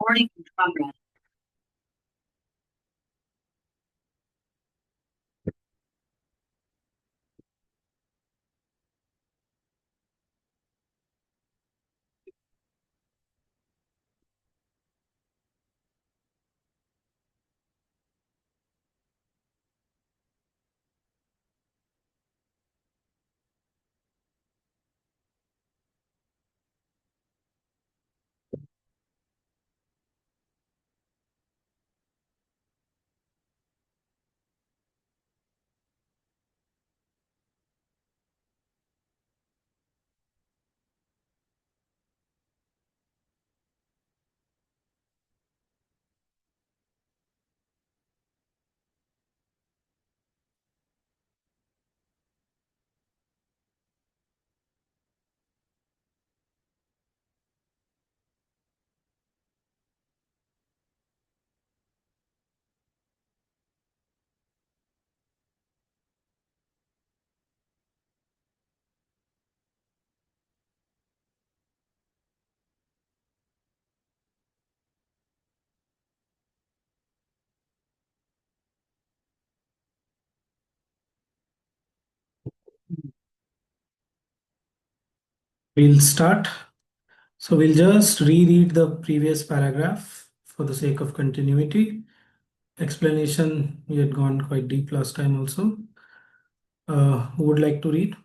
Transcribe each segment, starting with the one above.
Recording in progress. We'll start. So we'll just reread the previous paragraph for the sake of continuity. Explanation, we had gone quite deep last time also. Who would like to read?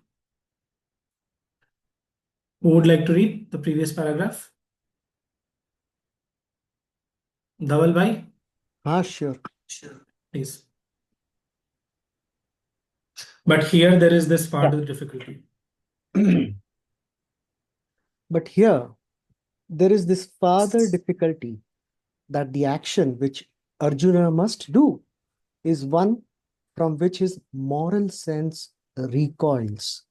Who would like to read the previous paragraph? Dhaval bhai? Sure. Please. But here there is this part of the difficulty. But here, there is this further difficulty that the action which Arjuna must do is one from which his moral sense recoils.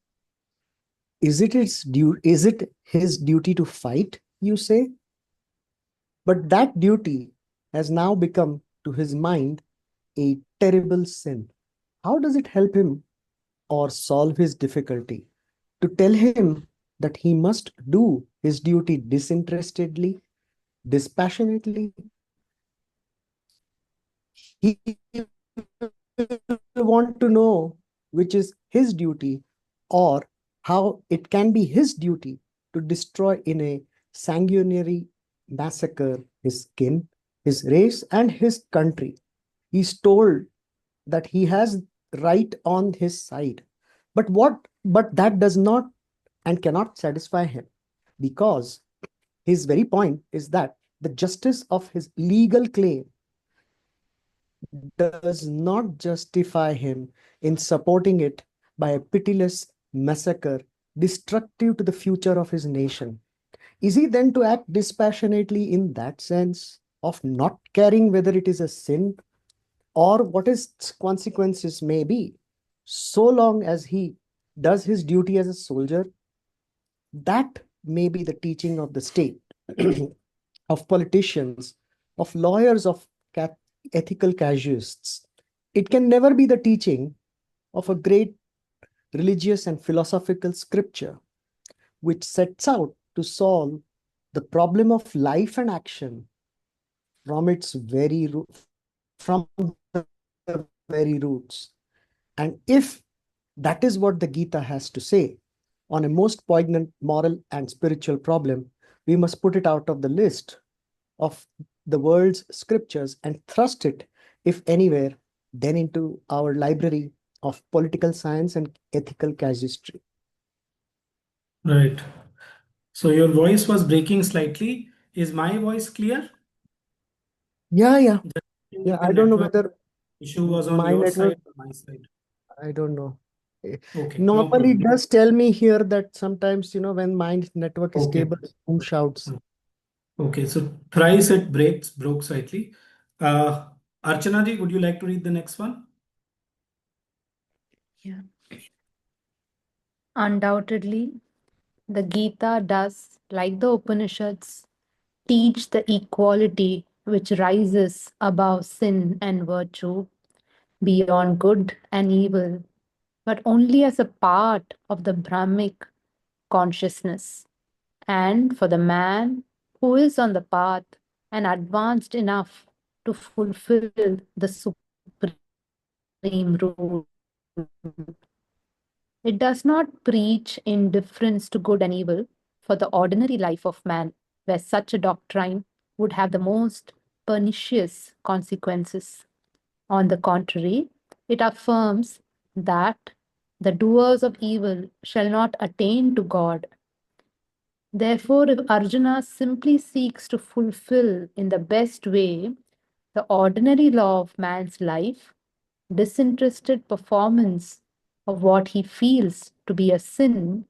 Is it his duty to fight, you say? But that duty has now become to his mind a terrible sin. How does it help him or solve his difficulty? To tell him that he must do his duty disinterestedly, dispassionately, he will want to know which is his duty or how it can be his duty to destroy in a sanguinary massacre his kin, his race, and his country. He's told that he has right on his side. But that does not and cannot satisfy him, because his very point is that the justice of his legal claim does not justify him in supporting it by a pitiless massacre destructive to the future of his nation. Is he then to act dispassionately in that sense of not caring whether it is a sin or what its consequences may be, so long as he does his duty as a soldier? That may be the teaching of the state, of politicians, of lawyers, of ethical casuists. It can never be the teaching of a great religious and philosophical scripture, which sets out to solve the problem of life and action from its from the very roots. And if that is what the Gita has to say on a most poignant moral and spiritual problem, we must put it out of the list of the world's scriptures and thrust it, if anywhere, then into our library of political science and ethical casuistry. Right. So your voice was breaking slightly. Is my voice clear? Yeah. The I don't know network whether issue was on my your network, side or my side. I don't know. Okay, no Normally, it problem. does tell me here that sometimes, when my network is Okay. stable, whom shouts. Okay, so thrice it broke slightly. Archana ji, would you like to read the next one? Yeah. Undoubtedly, the Gita does, like the Upanishads, teach the equality which rises above sin and virtue, beyond good and evil, but only as a part of the Brahmic consciousness. And for the man who is on the path, and advanced enough to fulfill the supreme rule. It does not preach indifference to good and evil for the ordinary life of man, where such a doctrine would have the most pernicious consequences. On the contrary, it affirms that the doers of evil shall not attain to God. Therefore, if Arjuna simply seeks to fulfill in the best way the ordinary law of man's life, disinterested performance of what he feels to be a sin,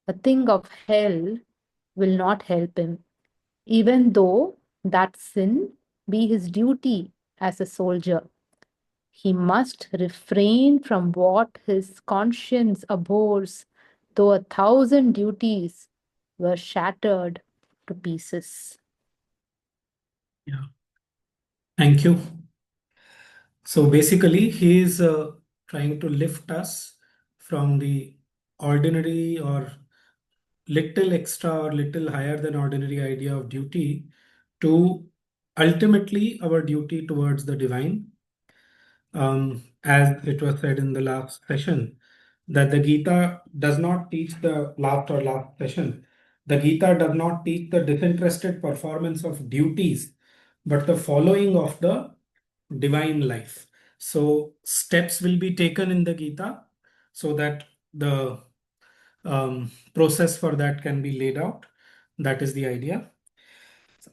a thing of hell, will not help him, even though that sin be his duty as a soldier. He must refrain from what his conscience abhors, though 1,000 duties were shattered to pieces. Yeah. Thank you. So basically, he is trying to lift us from the ordinary or little extra or little higher than ordinary idea of duty to ultimately our duty towards the divine. As it was said in the last session, that the Gita does not teach the last session. The Gita does not teach the disinterested performance of duties, but the following of the divine life. So steps will be taken in the Gita so that the process for that can be laid out. That is the idea.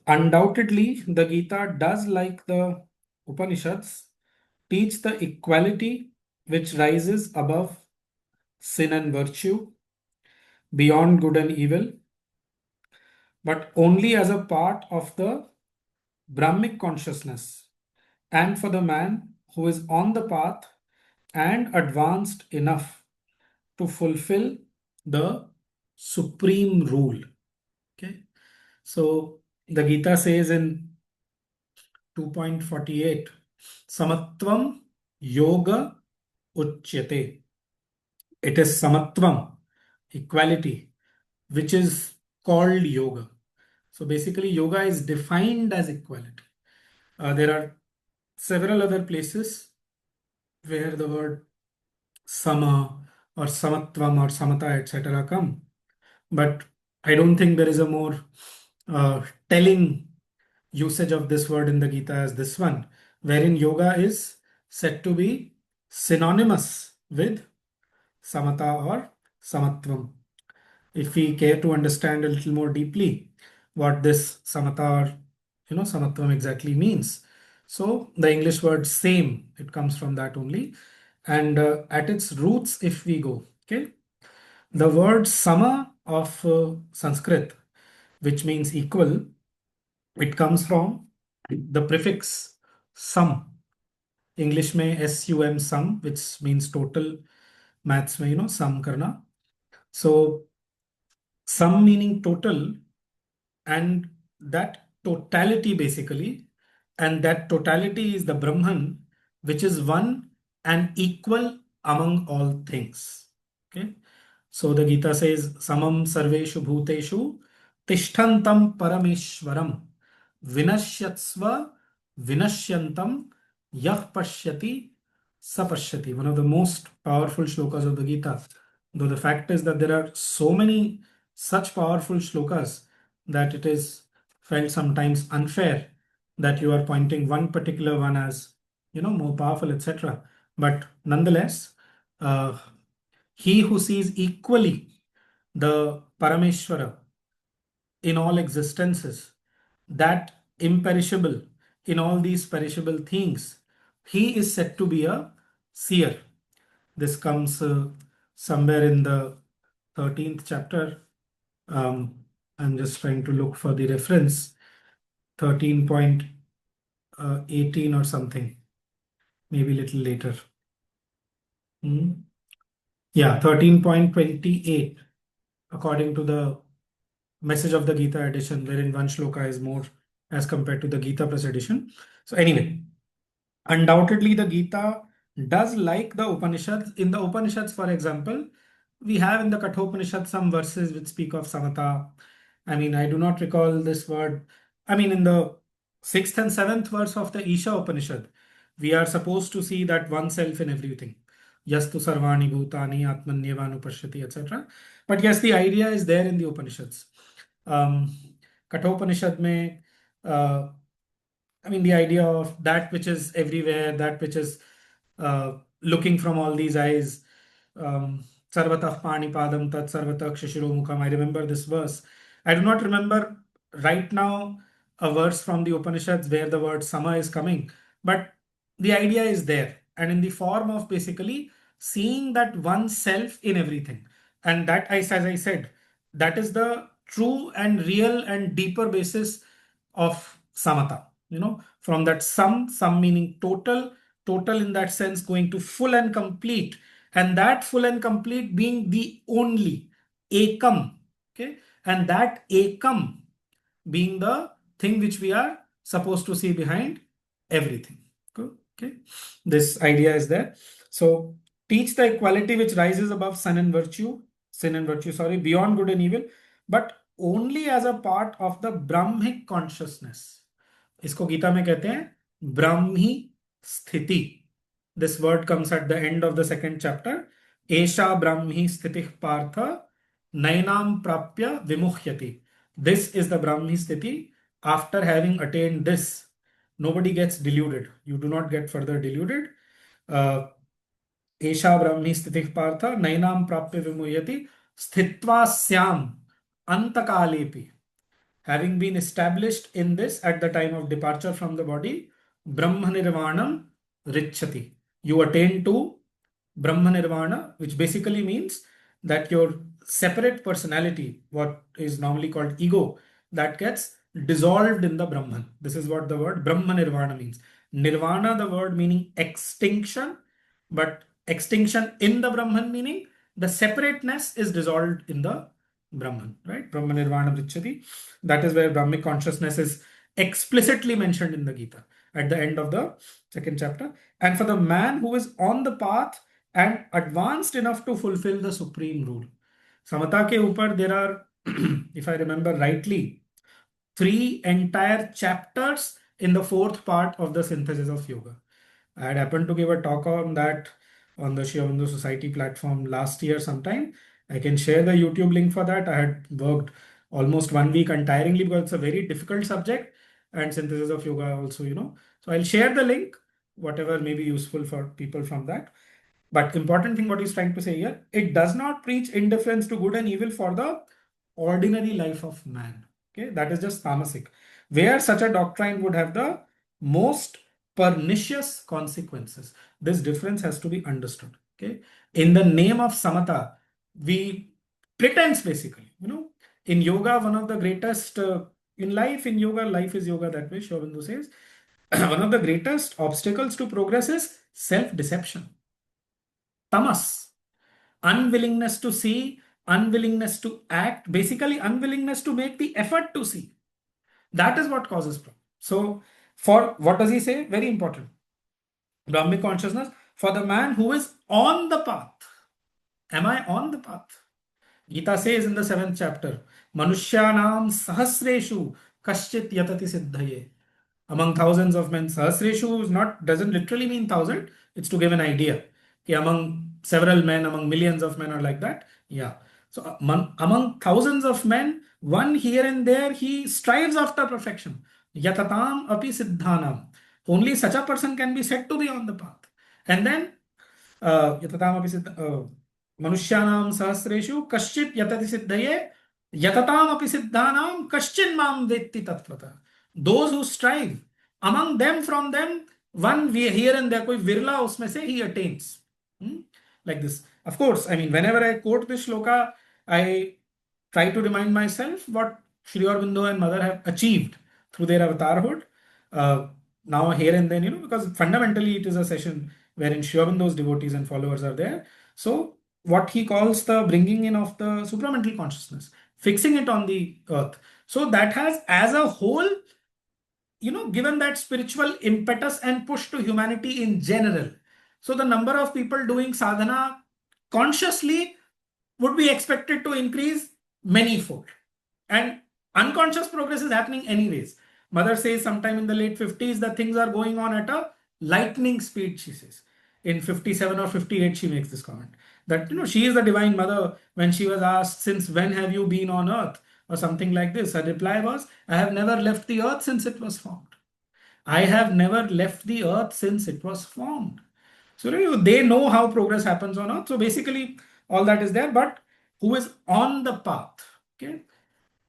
Undoubtedly, the Gita does, like the Upanishads, teach the equality which rises above sin and virtue, beyond good and evil, but only as a part of the Brahmic consciousness and for the man who is on the path and advanced enough to fulfill the supreme rule. Okay, so the Gita says in 2.48, Samatvam Yoga Uchyate. It is Samatvam, equality, which is called yoga. So basically, yoga is defined as equality. There are several other places where the word sama or samatvam or samata, etc., come. But I don't think there is a more telling usage of this word in the Gita as this one, wherein yoga is said to be synonymous with samatha or samatvam. If we care to understand a little more deeply what this samatha or samatvam exactly means. So the English word same, it comes from that only. And at its roots, if we go, okay, the word sama of Sanskrit, which means equal, it comes from the prefix sum. English में SUM sum, which means total. Maths में sum करना. So sum meaning total, and that totality basically, and that totality is the Brahman, which is one and equal among all things. Okay. So the Gita says, Samam Sarveshu Bhuteshu Tishtantam Parameshwaram Vinashyatsva Vinashyantam Yah Pashyati Sapashyati. One of the most powerful shlokas of the Gita. Though the fact is that there are so many such powerful shlokas that it is felt sometimes unfair that you are pointing one particular one as more powerful, etc. But nonetheless, he who sees equally the Parameshwara in all existences, that imperishable in all these perishable things, he is said to be a seer. This comes somewhere in the 13th chapter. I'm just trying to look for the reference. 13.18 or something, maybe a little later. Yeah, 13.28, according to the Message of the Gita edition, wherein one shloka is more as compared to the Gita Press edition. So anyway, undoubtedly the Gita does like the Upanishads. In the Upanishads, for example, we have in the Kathopanishad some verses which speak of samatha. I mean, I do not recall this word. I mean, in the 6th and 7th verse of the Isha Upanishad, we are supposed to see that oneself in everything. Yastu sarvani bhutani atmanyevanu pashyati, etc. But yes, the idea is there in the Upanishads. Kathopanishad mein, I mean, the idea of that which is everywhere, that which is looking from all these eyes. Sarvatah Panipadam Tat Sarvatah Kshishiromukam. I remember this verse. I do not remember right now a verse from the Upanishads where the word sama is coming, but the idea is there, and in the form of basically seeing that oneself in everything. And that, as I said, that is the true and real and deeper basis of samatha. From that some meaning total, total in that sense going to full and complete, and that full and complete being the only ekam, okay, and that ekam being the thing which we are supposed to see behind everything. Okay, this idea is there. So teach the equality which rises above sin and virtue, beyond good and evil, but only as a part of the Brahmic consciousness. इसको गीता में कहते हैं ब्राह्मी स्थिति. This word comes at the end of the 2nd chapter. Esha Brahmi Sthitih Partha Nainam Prapya Vimuhyati. This is the Brahmi Sthiti. After having attained this, nobody gets deluded. You do not get further deluded. Esha Brahmi Sthitih Partha Nainam Prapya Vimuhyati Sthitva Syam Antakalepi. Having been established in this at the time of departure from the body, Brahma Nirvanam Richati. You attain to Brahma Nirvana, which basically means that your separate personality, what is normally called ego, that gets dissolved in the Brahman. This is what the word Brahma Nirvana means. Nirvana, the word meaning extinction, but extinction in the Brahman meaning the separateness is dissolved in the Brahman, right? Brahma Nirvana Vrichati. That is where Brahmic consciousness is explicitly mentioned in the Gita at the end of the 2nd chapter. And for the man who is on the path and advanced enough to fulfill the supreme rule. Samatha ke upar there are, if I remember rightly, 3 entire chapters in the 4th part of the synthesis of yoga. I had happened to give a talk on that on the Sri Aurobindo Society platform last year sometime. I can share the YouTube link for that. I had worked almost 1 week untiringly because it's a very difficult subject, and synthesis of yoga also, So I'll share the link, whatever may be useful for people from that. But important thing what he's trying to say here, it does not preach indifference to good and evil for the ordinary life of man. Okay, that is just tamasic. Where such a doctrine would have the most pernicious consequences. This difference has to be understood. Okay, in the name of samatha, we pretense basically, in yoga, one of the greatest in life is yoga, that way Sri Aurobindo says. One of the greatest obstacles to progress is self-deception. Tamas, unwillingness to see, unwillingness to act, basically unwillingness to make the effort to see. That is what causes problem. So for what does he say? Very important. Brahmic consciousness for the man who is on the path. Am I on the path? Gita says in the 7th chapter, Manushyanam sahasreshu kaschit yatati siddhaye. Among thousands of men, sahasreshu doesn't literally mean 1,000. It's to give an idea. Okay, among several men, among millions of men, or like that. Yeah. So among thousands of men, one here and there, he strives after perfection. Yatatam api siddhanam. Only such a person can be said to be on the path. And then yatatam api manushyanam sahasreshu kaschit yatati siddhaye yatatam api siddhanam kaschin mam vetti tattvata. Those who strive, among them, from them, one here and there, koi virla usme se he attains. Like this. Of course, I mean, whenever I quote this shloka, I try to remind myself what Sri Aurobindo and Mother have achieved through their avatarhood. Now, here and then, because fundamentally it is a session wherein Sri Aurobindo's devotees and followers are there. So, what he calls the bringing in of the supramental consciousness, fixing it on the earth. So, that has, as a whole, given that spiritual impetus and push to humanity in general. So the number of people doing sadhana consciously would be expected to increase manyfold. And unconscious progress is happening anyways. Mother says sometime in the late 50s that things are going on at a lightning speed, she says. In 57 or 58, she makes this comment that, she is the divine mother. When she was asked, since when have you been on earth, or something like this, her reply was, I have never left the earth since it was formed. I have never left the earth since it was formed. So they know how progress happens on earth. So basically, all that is there. But who is on the path? Okay,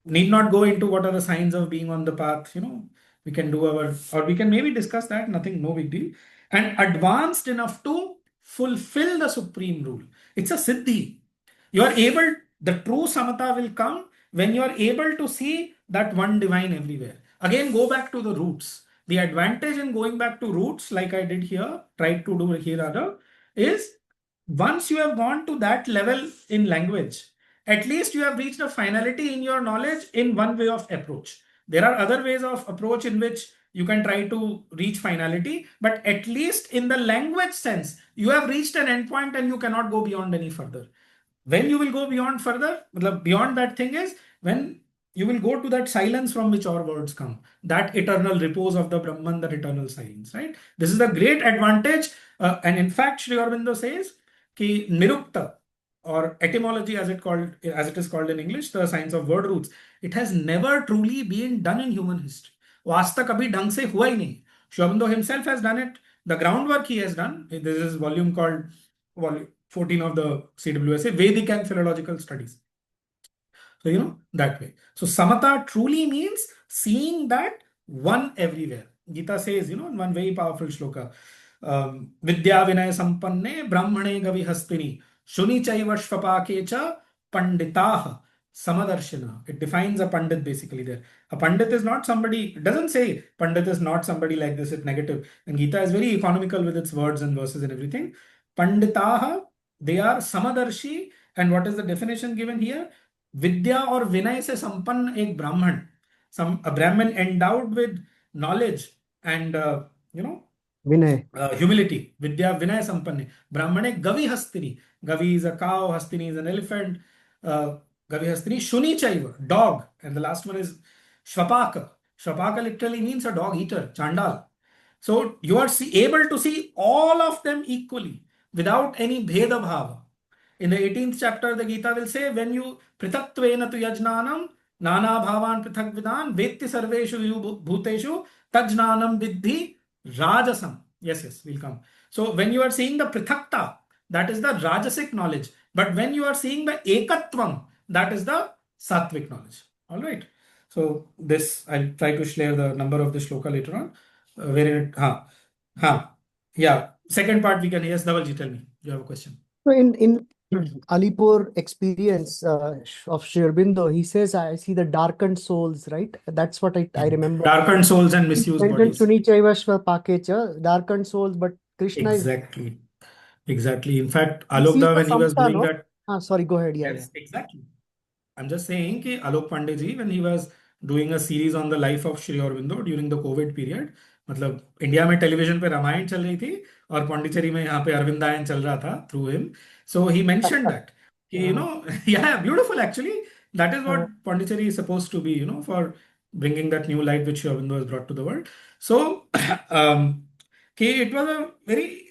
need not go into what are the signs of being on the path. We can do or we can maybe discuss that. Nothing, no big deal. And advanced enough to fulfill the supreme rule. It's a siddhi. You are able. The true samatha will come when you are able to see that one divine everywhere. Again, go back to the roots. The advantage in going back to roots, like I did here, tried to do here rather, is once you have gone to that level in language, at least you have reached a finality in your knowledge in one way of approach. There are other ways of approach in which you can try to reach finality, but at least in the language sense, you have reached an endpoint and you cannot go beyond any further. When you will go beyond further, beyond that thing is when you will go to that silence from which our words come, that eternal repose of the Brahman, that eternal silence, right? This is a great advantage. And in fact, Sri Aurobindo says कि nirukta, or etymology as it is called in English, the science of word roots, it has never truly been done in human history. वो आज तक कभी ढंग से हुआ ही नहीं. Sri Aurobindo himself has done it. The groundwork he has done. This is volume called volume 14 of the CWSA, Vedic and Philological Studies. So, that way. So, samatha truly means seeing that one everywhere. Gita says, in one very powerful shloka, Vidya Vinaya Sampanne Brahmane Gavi Hastini Shuni Chaiva Shvapake Cha Panditaha Samadarshina. It defines a Pandit basically there. A Pandit is not somebody, it doesn't say Pandit is not somebody like this, it's negative. And Gita is very economical with its words and verses and everything. Panditaha, they are Samadarshi. And what is the definition given here? Vidya or Vinay se sampann ek Brahman. A Brahman endowed with knowledge and, Vinay. humility. Vidya Vinay sampanne. Brahmane Gavi Hastini. Gavi is a cow, Hastini is an elephant. Gavi Hastini. Shuni Chaiva, dog. And the last one is Shvapaka. Shvapaka literally means a dog eater, Chandal. So you are able to see all of them equally without any Bheda Bhava. In the 18th chapter, the Gita will say, when you pritatvena tu yajnanam, nana bhavan prithak vidan, vetti sarveshu bhuteshu, tajnanam vidhi rajasam. Yes, we'll come. So when you are seeing the prithakta, that is the rajasic knowledge. But when you are seeing the ekatvam, that is the sattvic knowledge. All right. So this, I'll try to share the number of the shloka later on. Yeah. Second part we can, yes, Dhavalji, tell me. You have a question. So in Alipur experience of Sri Aurobindo, he says, I see the darkened souls, right? That's what I remember. Darkened souls and misused bodies. Darkened souls, but Krishna Exactly. In fact, Alokda, when he was doing that. Sorry, go ahead. Yeah, yes, exactly. I'm just saying कि Alok Pandey ji, when he was doing a series on the life of Sri Aurobindo during the COVID period, मतलब India में television पे रामायण चल रही थी और पौंडीचेरी में यहाँ पे अरविंदायन चल रहा था through him. So he mentioned that, yeah, beautiful actually. That is what Pondicherry is supposed to be, for bringing that new light which Sri Aurobindo has brought to the world. So, it was a very,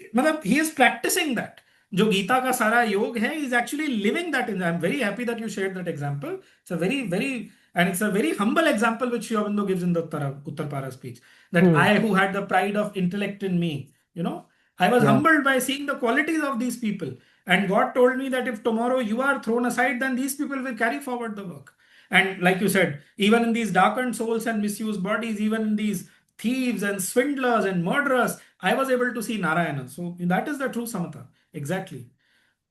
he is practicing that. जो गीता का सारा योग है, is actually living that. I'm very happy that you shared that example. It's a very humble example which Sri Aurobindo gives in the Uttarpara speech. That I, who had the pride of intellect in me, I was humbled by seeing the qualities of these people. And God told me that if tomorrow you are thrown aside, then these people will carry forward the work. And like you said, even in these darkened souls and misused bodies, even in these thieves and swindlers and murderers, I was able to see Narayana. So that is the true samatha. Exactly.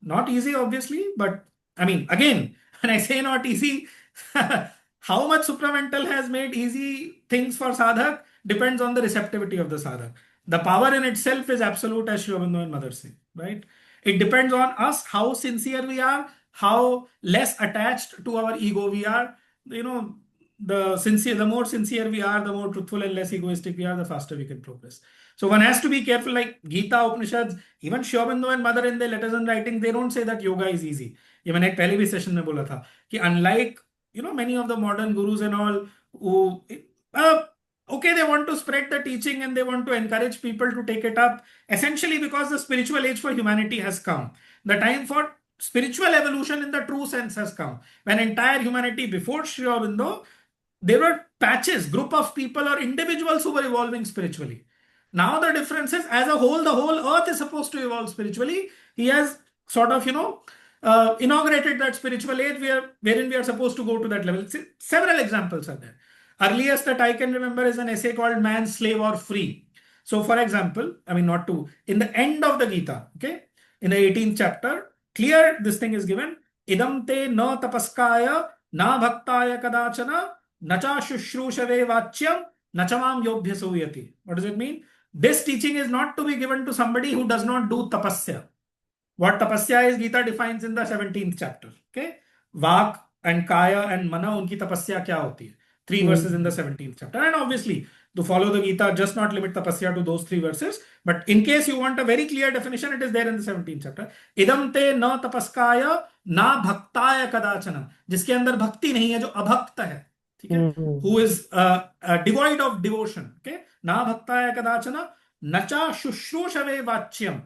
Not easy, obviously, but I mean, again, when I say not easy, how much supramental has made easy things for sadhak depends on the receptivity of the sadhak. The power in itself is absolute, as Sri Aurobindo and Mother say, right? It depends on us, how sincere we are, how less attached to our ego we are. The more sincere we are, the more truthful and less egoistic we are, the faster we can progress. So one has to be careful, like Gita, Upanishads, even Sri Aurobindo and Mother in their letters and writing, they don't say that yoga is easy. ये मैंने एक पहले भी session में बोला था कि unlike many of the modern gurus and all who okay, they want to spread the teaching and they want to encourage people to take it up, essentially because the spiritual age for humanity has come. The time for spiritual evolution in the true sense has come. When entire humanity before Sri Aurobindo, there were patches, group of people or individuals who were evolving spiritually. Now the difference is, as a whole, the whole earth is supposed to evolve spiritually. He has sort of, inaugurated that spiritual age wherein we are supposed to go to that level. Several examples are there. Earliest that I can remember is an essay called Man, Slave or Free. So, for example, I mean, not to, in the end of the Gita, okay, in the 18th chapter, clear this thing is given. Idam te na tapaskaya na bhaktaya kadachana nacha shushrushave vachyam nachamam yobhya suyati. What does it mean? This teaching is not to be given to somebody who does not do tapasya. What tapasya is, Gita defines in the 17th chapter. Okay, Vak and Kaya and Mana, unki tapasya kya hoti hai? Three verses in the 17th chapter. And obviously, to follow the Gita, just not limit tapasya to those 3 verses. But in case you want a very clear definition, it is there in the 17th chapter. Idam te na tapaskaya na bhaktaya kadachana. जिसके अंदर भक्ति नहीं है, जो अभक्त है, ठीक है, who is devoid of devotion. Okay, ना भक्ताय कदाचन नचा शुश्रूषवे वाच्यम,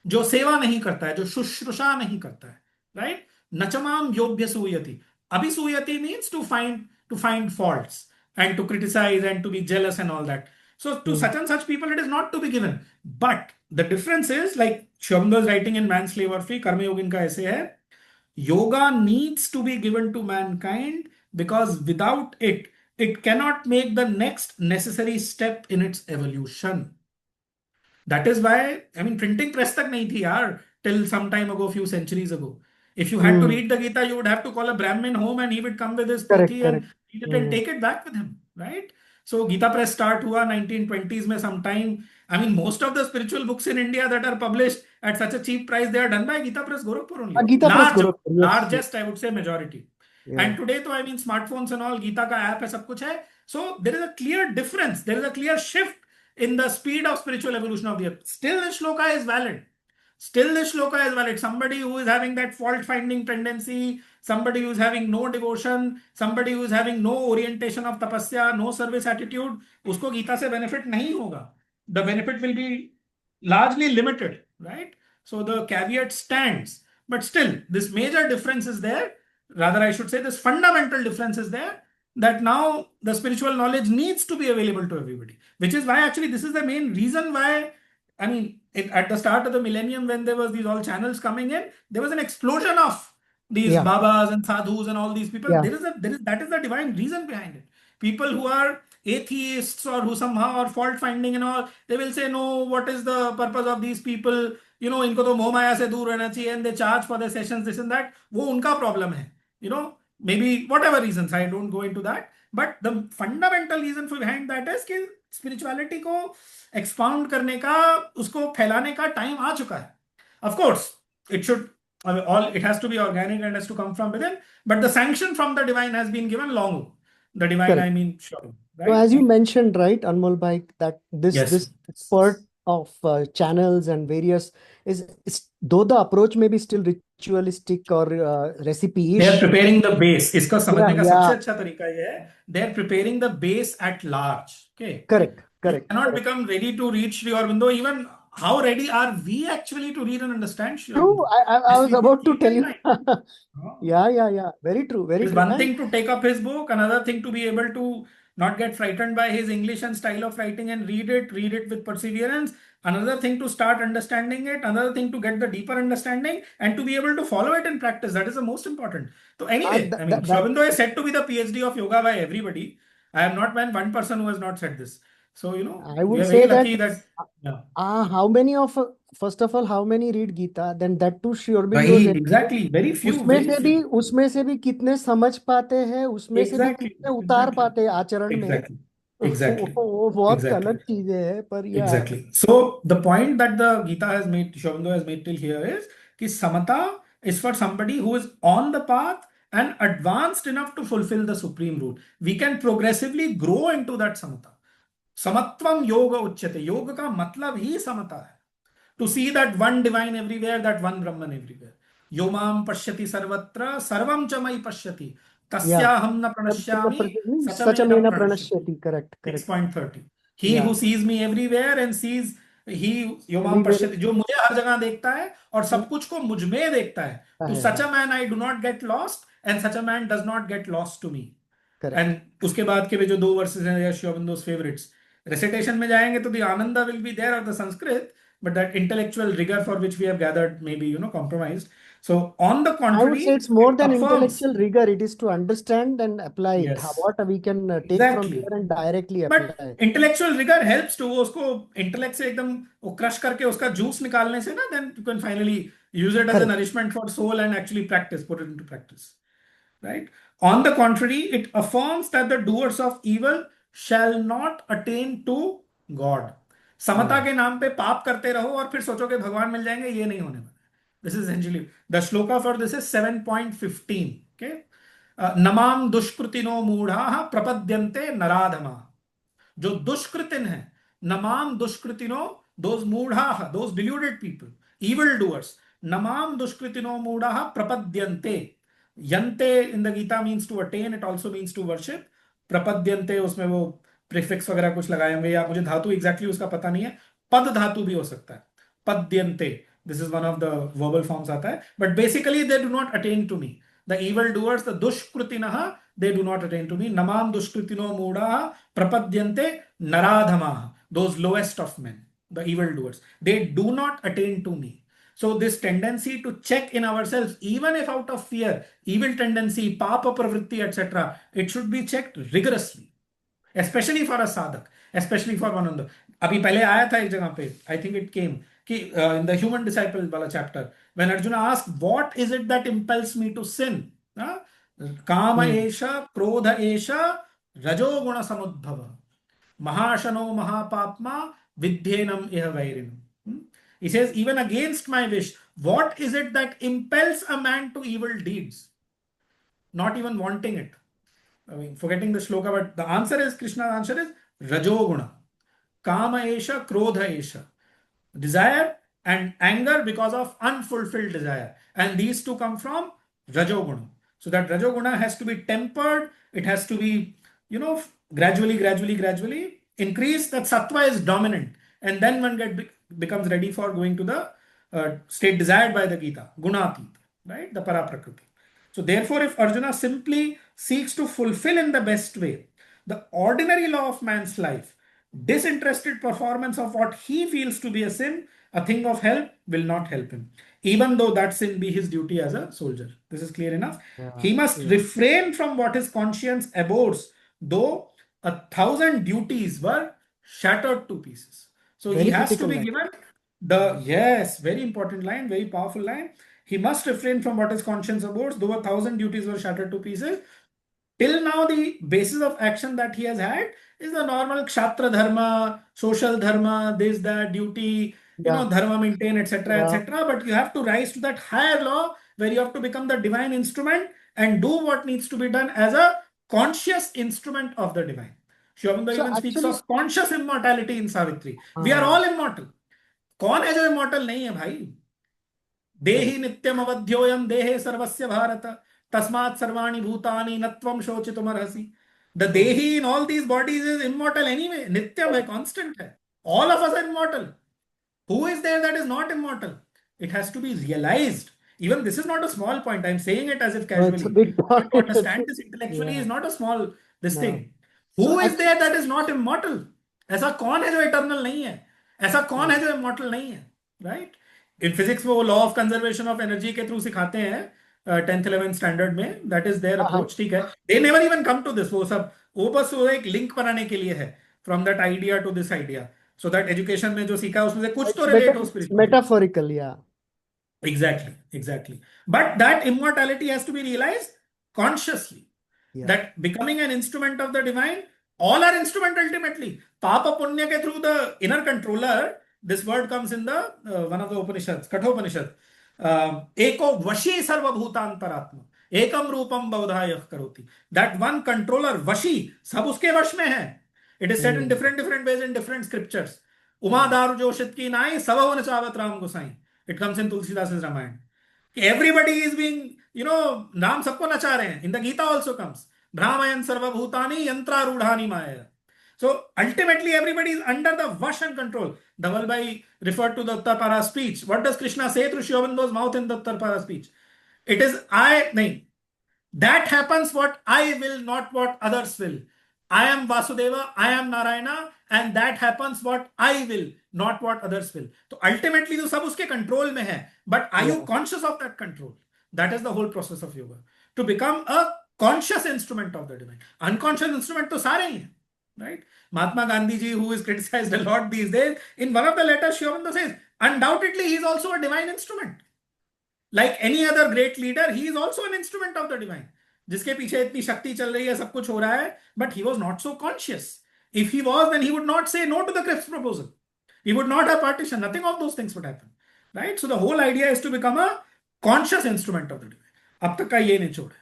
जो सेवा नहीं करता है, जो शुश्रूषा नहीं करता है, right? नचमाम योभ्य सूयति. Abhisuyati means to find faults and to criticize and to be jealous and all that. So to such and such people, it is not to be given. But the difference is, like Sri Aurobindo is writing in Man, Slave or Free, Karma Yoga इनका ऐसे है, yoga needs to be given to mankind because without it, it cannot make the next necessary step in its evolution. That is why, I mean, printing press tak nahi thi yaar, till some time ago, few centuries ago. If you had to read the Gita, you would have to call a Brahmin home and he would come with his Correct, pothi and correct. read it and take it back with him, right? So Gita Press start hua 1920s mein sometime. I mean, most of the spiritual books in India that are published at such a cheap price, they are done by Gita Press Gorakhpur only. Gita Press Gorakhpur, yes. Largest, I would say, majority. Yeah. And today, तो I mean, smartphones and all, Gita का app है, सब कुछ है. So there is a clear difference. There is a clear shift in the speed of spiritual evolution of the earth. Still, this shloka is valid. Still, this shloka is valid. Somebody who is having that fault-finding tendency, somebody who is having no devotion, somebody who is having no orientation of tapasya, no service attitude, usko Gita se benefit nahi hoga. The benefit will be largely limited, right? So the caveat stands. But still, this major difference is there. Rather, I should say this fundamental difference is there, that now the spiritual knowledge needs to be available to everybody, which is why actually this is the main reason why, I mean, at the start of the millennium, when there was these all channels coming in, there was an explosion of these babas and sadhus and all these people. That is the divine reason behind it. People who are atheists or who somehow are fault finding and all, they will say, no, what is the purpose of these people? You know, इनको तो मोह माया से दूर रहना चाहिए, and they charge for their sessions, this and that. वो उनका problem है. You know, maybe whatever reasons, I don't go into that. But the fundamental reason for behind that is कि spirituality को expound करने का, उसको फैलाने का time आ चुका है. Of course, it should, it has to be organic and has to come from within. But the sanction from the divine has been given long ago. The divine, Correct. I mean, sure. Right? So as you mentioned, right, Anmol Bhai, that this spurt of channels and various is though the approach may be still ritualistic or recipe-ish. They are preparing the base. इसका समझने का सबसे अच्छा तरीका ये है, they are preparing the base at large. Okay. Correct. You cannot become ready to read Sri Aurobindo. Even how ready are we actually to read and understand Sri Aurobindo? True. I was about to tell you. Yeah. Very true. Very It's true. one thing to take up his book, another thing to be able to not get frightened by his English and style of writing and read it with perseverance. Another thing to start understanding it, another thing to get the deeper understanding and to be able to follow it in practice. That is the most important. So anyway, I mean, Sri Aurobindo is said to be the PhD of yoga by everybody. I have not met one person who has not said this. So, you know, I would we are say very lucky that how many of first of all, how many read Gita? Then that too Sri Aurobindo. Exactly, very few. उसमें से भी कितने समझ पाते हैं, उसमें से भी कितने उतार पाते हैं आचरण में. Exactly. वो बहुत अलग चीजें हैं, पर Exactly. So the point that the Gita has made, Sri Aurobindo has made till here is कि samata is for somebody who is on the path and advanced enough to fulfill the supreme root. We can progressively grow into that samata. Samatvam yoga uchyate. Yoga का मतलब ही समता है. To see that one divine everywhere, that one Brahman everywhere. Yomam pashyati sarvatra, sarvam cha mai pashyati. Tasyaham na pranashyami, sachamena Sachamena pranashyati. pranashyati. Correct, correct. 6.30. He who sees me everywhere and sees he योमाम Everywhere पश्यति, जो मुझे हर जगह देखता है और सब कुछ को मुझ में देखता है. To such a man I do not get lost, and such a man does not get lost to me. correct. And उसके बाद के भी जो 2 verses हैं, Shri Aurobindo's favorites. Recitation में जाएंगे तो the Ananda will be there of the Sanskrit, but that intellectual rigor for which we have gathered may be, compromised. So on the I would contrary, say it's more it than affirms. intellectual rigor. It is to understand and apply it. Yes. What we can take from Exactly. here and directly But apply. intellectual rigor helps to उसको intellect से एकदम वो crush करके उसका juice निकालने से ना, then you can finally use it as a Correct. nourishment for soul and actually put it into practice. Right? On the contrary, it affirms that the doers of evil shall not attain to God. समता के नाम पे पाप करते रहो और फिर सोचो कि भगवान मिल जाएंगे, ये नहीं होने वाला. This is essentially the shloka for this is 7.15. Okay. नमाम दुष्कृतिनो मूढ़ा प्रपद्यन्ते नराधमा. जो दुष्कृतिन है, नमाम दुष्कृतिनो, those मूढ़ा, those deluded people, evil doers, नमाम दुष्कृतिनो मूढ़ा प्रपद्यन्ते. यन्ते in the Gita means to attain, it also means to worship. प्रपद्यन्ते उसमें वो प्रीफिक्स वगैरह कुछ लगाए होंगे, या मुझे धातु एग्जैक्टली उसका पता नहीं है, पद धातु भी हो सकता है, पद्यन्ते. This is one of the verbal forms आता है, but basically they do not attain to me. The evil doers, the dushkrutinah, they do not attain to me. Namam dushkrutino moodah prapadyante naradhamaah. Those lowest of men, the evil doers, they do not attain to me. So this tendency to check in ourselves, even if out of fear, evil tendency, papa pravritti, etc., it should be checked rigorously, especially for a sadhak, especially for one another. अभी पहले आया था एक जगह पे, I think it came कि in the human disciple वाला chapter, when Arjuna asked, what is it that impels me to sin? Kama esha, krodha esha, rajoguna samudbhava, mahashano mahapapma, vidyenam iha vairinam. He says, even against my wish, what is it that impels a man to evil deeds? Not even wanting it. I mean, forgetting the shloka, but the answer is, Krishna's answer is rajoguna. Kama esha, krodha esha. Desire and anger because of unfulfilled desire. And these two come from rajoguna. So that rajoguna has to be tempered. It has to be, gradually increase. That sattva is dominant. And then one becomes ready for going to the state desired by the Gita, gunatit, right? The paraprakriti. So therefore, if Arjuna simply seeks to fulfill in the best way the ordinary law of man's life, disinterested performance of what he feels to be a sin, a thing of help, will not help him, even though that sin be his duty as a soldier. This is clear enough. He must refrain from what his conscience abhors, though 1,000 duties were shattered to pieces. So Very he has to critical be line. given the, yes, very important line, very powerful line. He must refrain from what his conscience abhors, though 1,000 duties were shattered to pieces. Till now, the basis of action that he has had is the normal kshatriya dharma, social dharma, this, that, duty, dharma maintain, etc., etc. But you have to rise to that higher law where you have to become the divine instrument and do what needs to be done as a conscious instrument of the divine. Shri Aurobindo even speaks of conscious immortality in Savitri. We are all immortal. कौन है जो immortal नहीं है भाई? देहि नित्यम अवध्योयम देहे सर्वस्य भारत तस्मात् सर्वाणि भूतानि नत्वम शोचितुमर्हसि. The dehi in all these bodies is immortal anyway. Nityam hai, constant hai. All of us are immortal. Who is there that is not immortal? It has to be realized. Even this is not a small point. I'm saying it as if casually. To understand this intellectually is not a small this thing. Who is there that is not immortal? ऐसा कौन है जो eternal नहीं है? ऐसा कौन है जो immortal नहीं है? Right? In physics वो law of conservation of energy के through सिखाते हैं 10th 11th standard में. That is their approach. ठीक है. They never even come to this. वो बस वो एक link बनाने के लिए है from that idea to this idea. So that education में जो सीखा है उसमें से कुछ तो relate हो spiritual. Metaphorical, yeah. Exactly. But that immortality has to be realized consciously. Yeah. That becoming an instrument of the divine, all are instrument ultimately. Papa Punya ke through the inner controller, this word comes in the one of the Upanishads, Kathopanishad. Eko vashi sarva bhutantaratma. Ekam rupam baudhayah karoti. That one controller, vashi, sab uske vash mein hai. It is said in different ways in different scriptures. Uma daru joshit ki nai, savavan chavat ram gosai. It comes in Tulsidas' Ramayana. Everybody is being Ram सबको नचा रहे हैं. In the Gita also comes. Brahmayan sarvabhutani yantrarudhani maya. So ultimately everybody is under the wash and control. Dhavalbhai referred to the Uttarpara speech. What does Krishna say through Sri Aurobindo's mouth in the Uttarpara speech? It is nahi. That happens what I will, not what others will. I am Vasudeva, I am Narayana, and that happens what I will, not what others will. So ultimately तो सब उसके control में है. But are you Yeah. conscious of that control? That is the whole process of yoga. To become a conscious instrument of the divine. Unconscious instrument तो सारे ही हैं, right? Mahatma Gandhi ji, who is criticized a lot these days, in one of the letters, Sri Aurobindo says, undoubtedly he is also a divine instrument. Like any other great leader, he is also an instrument of the divine. जिसके पीछे इतनी शक्ति चल रही है, सब कुछ हो रहा है, but he was not so conscious. If he was, then he would not say no to the Cripps proposal. He would not have partition. Nothing of those things would happen, right? So the whole idea is to become a conscious instrument of the divine. अब तक का ये निचोड़ है.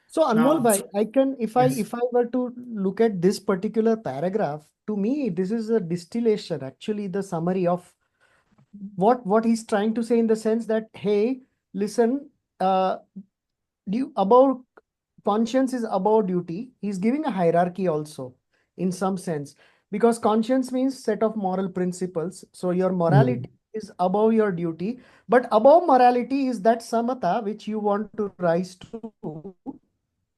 So Anmol Now, bhai, I can, if yes. I were to look at this particular paragraph, to me, this is a distillation, actually the summary of what he's trying to say, in the sense that, hey, listen, about conscience is about duty. He's giving a hierarchy also, in some sense, because conscience means set of moral principles. So your morality is above your duty, but above morality is that samatha which you want to rise to.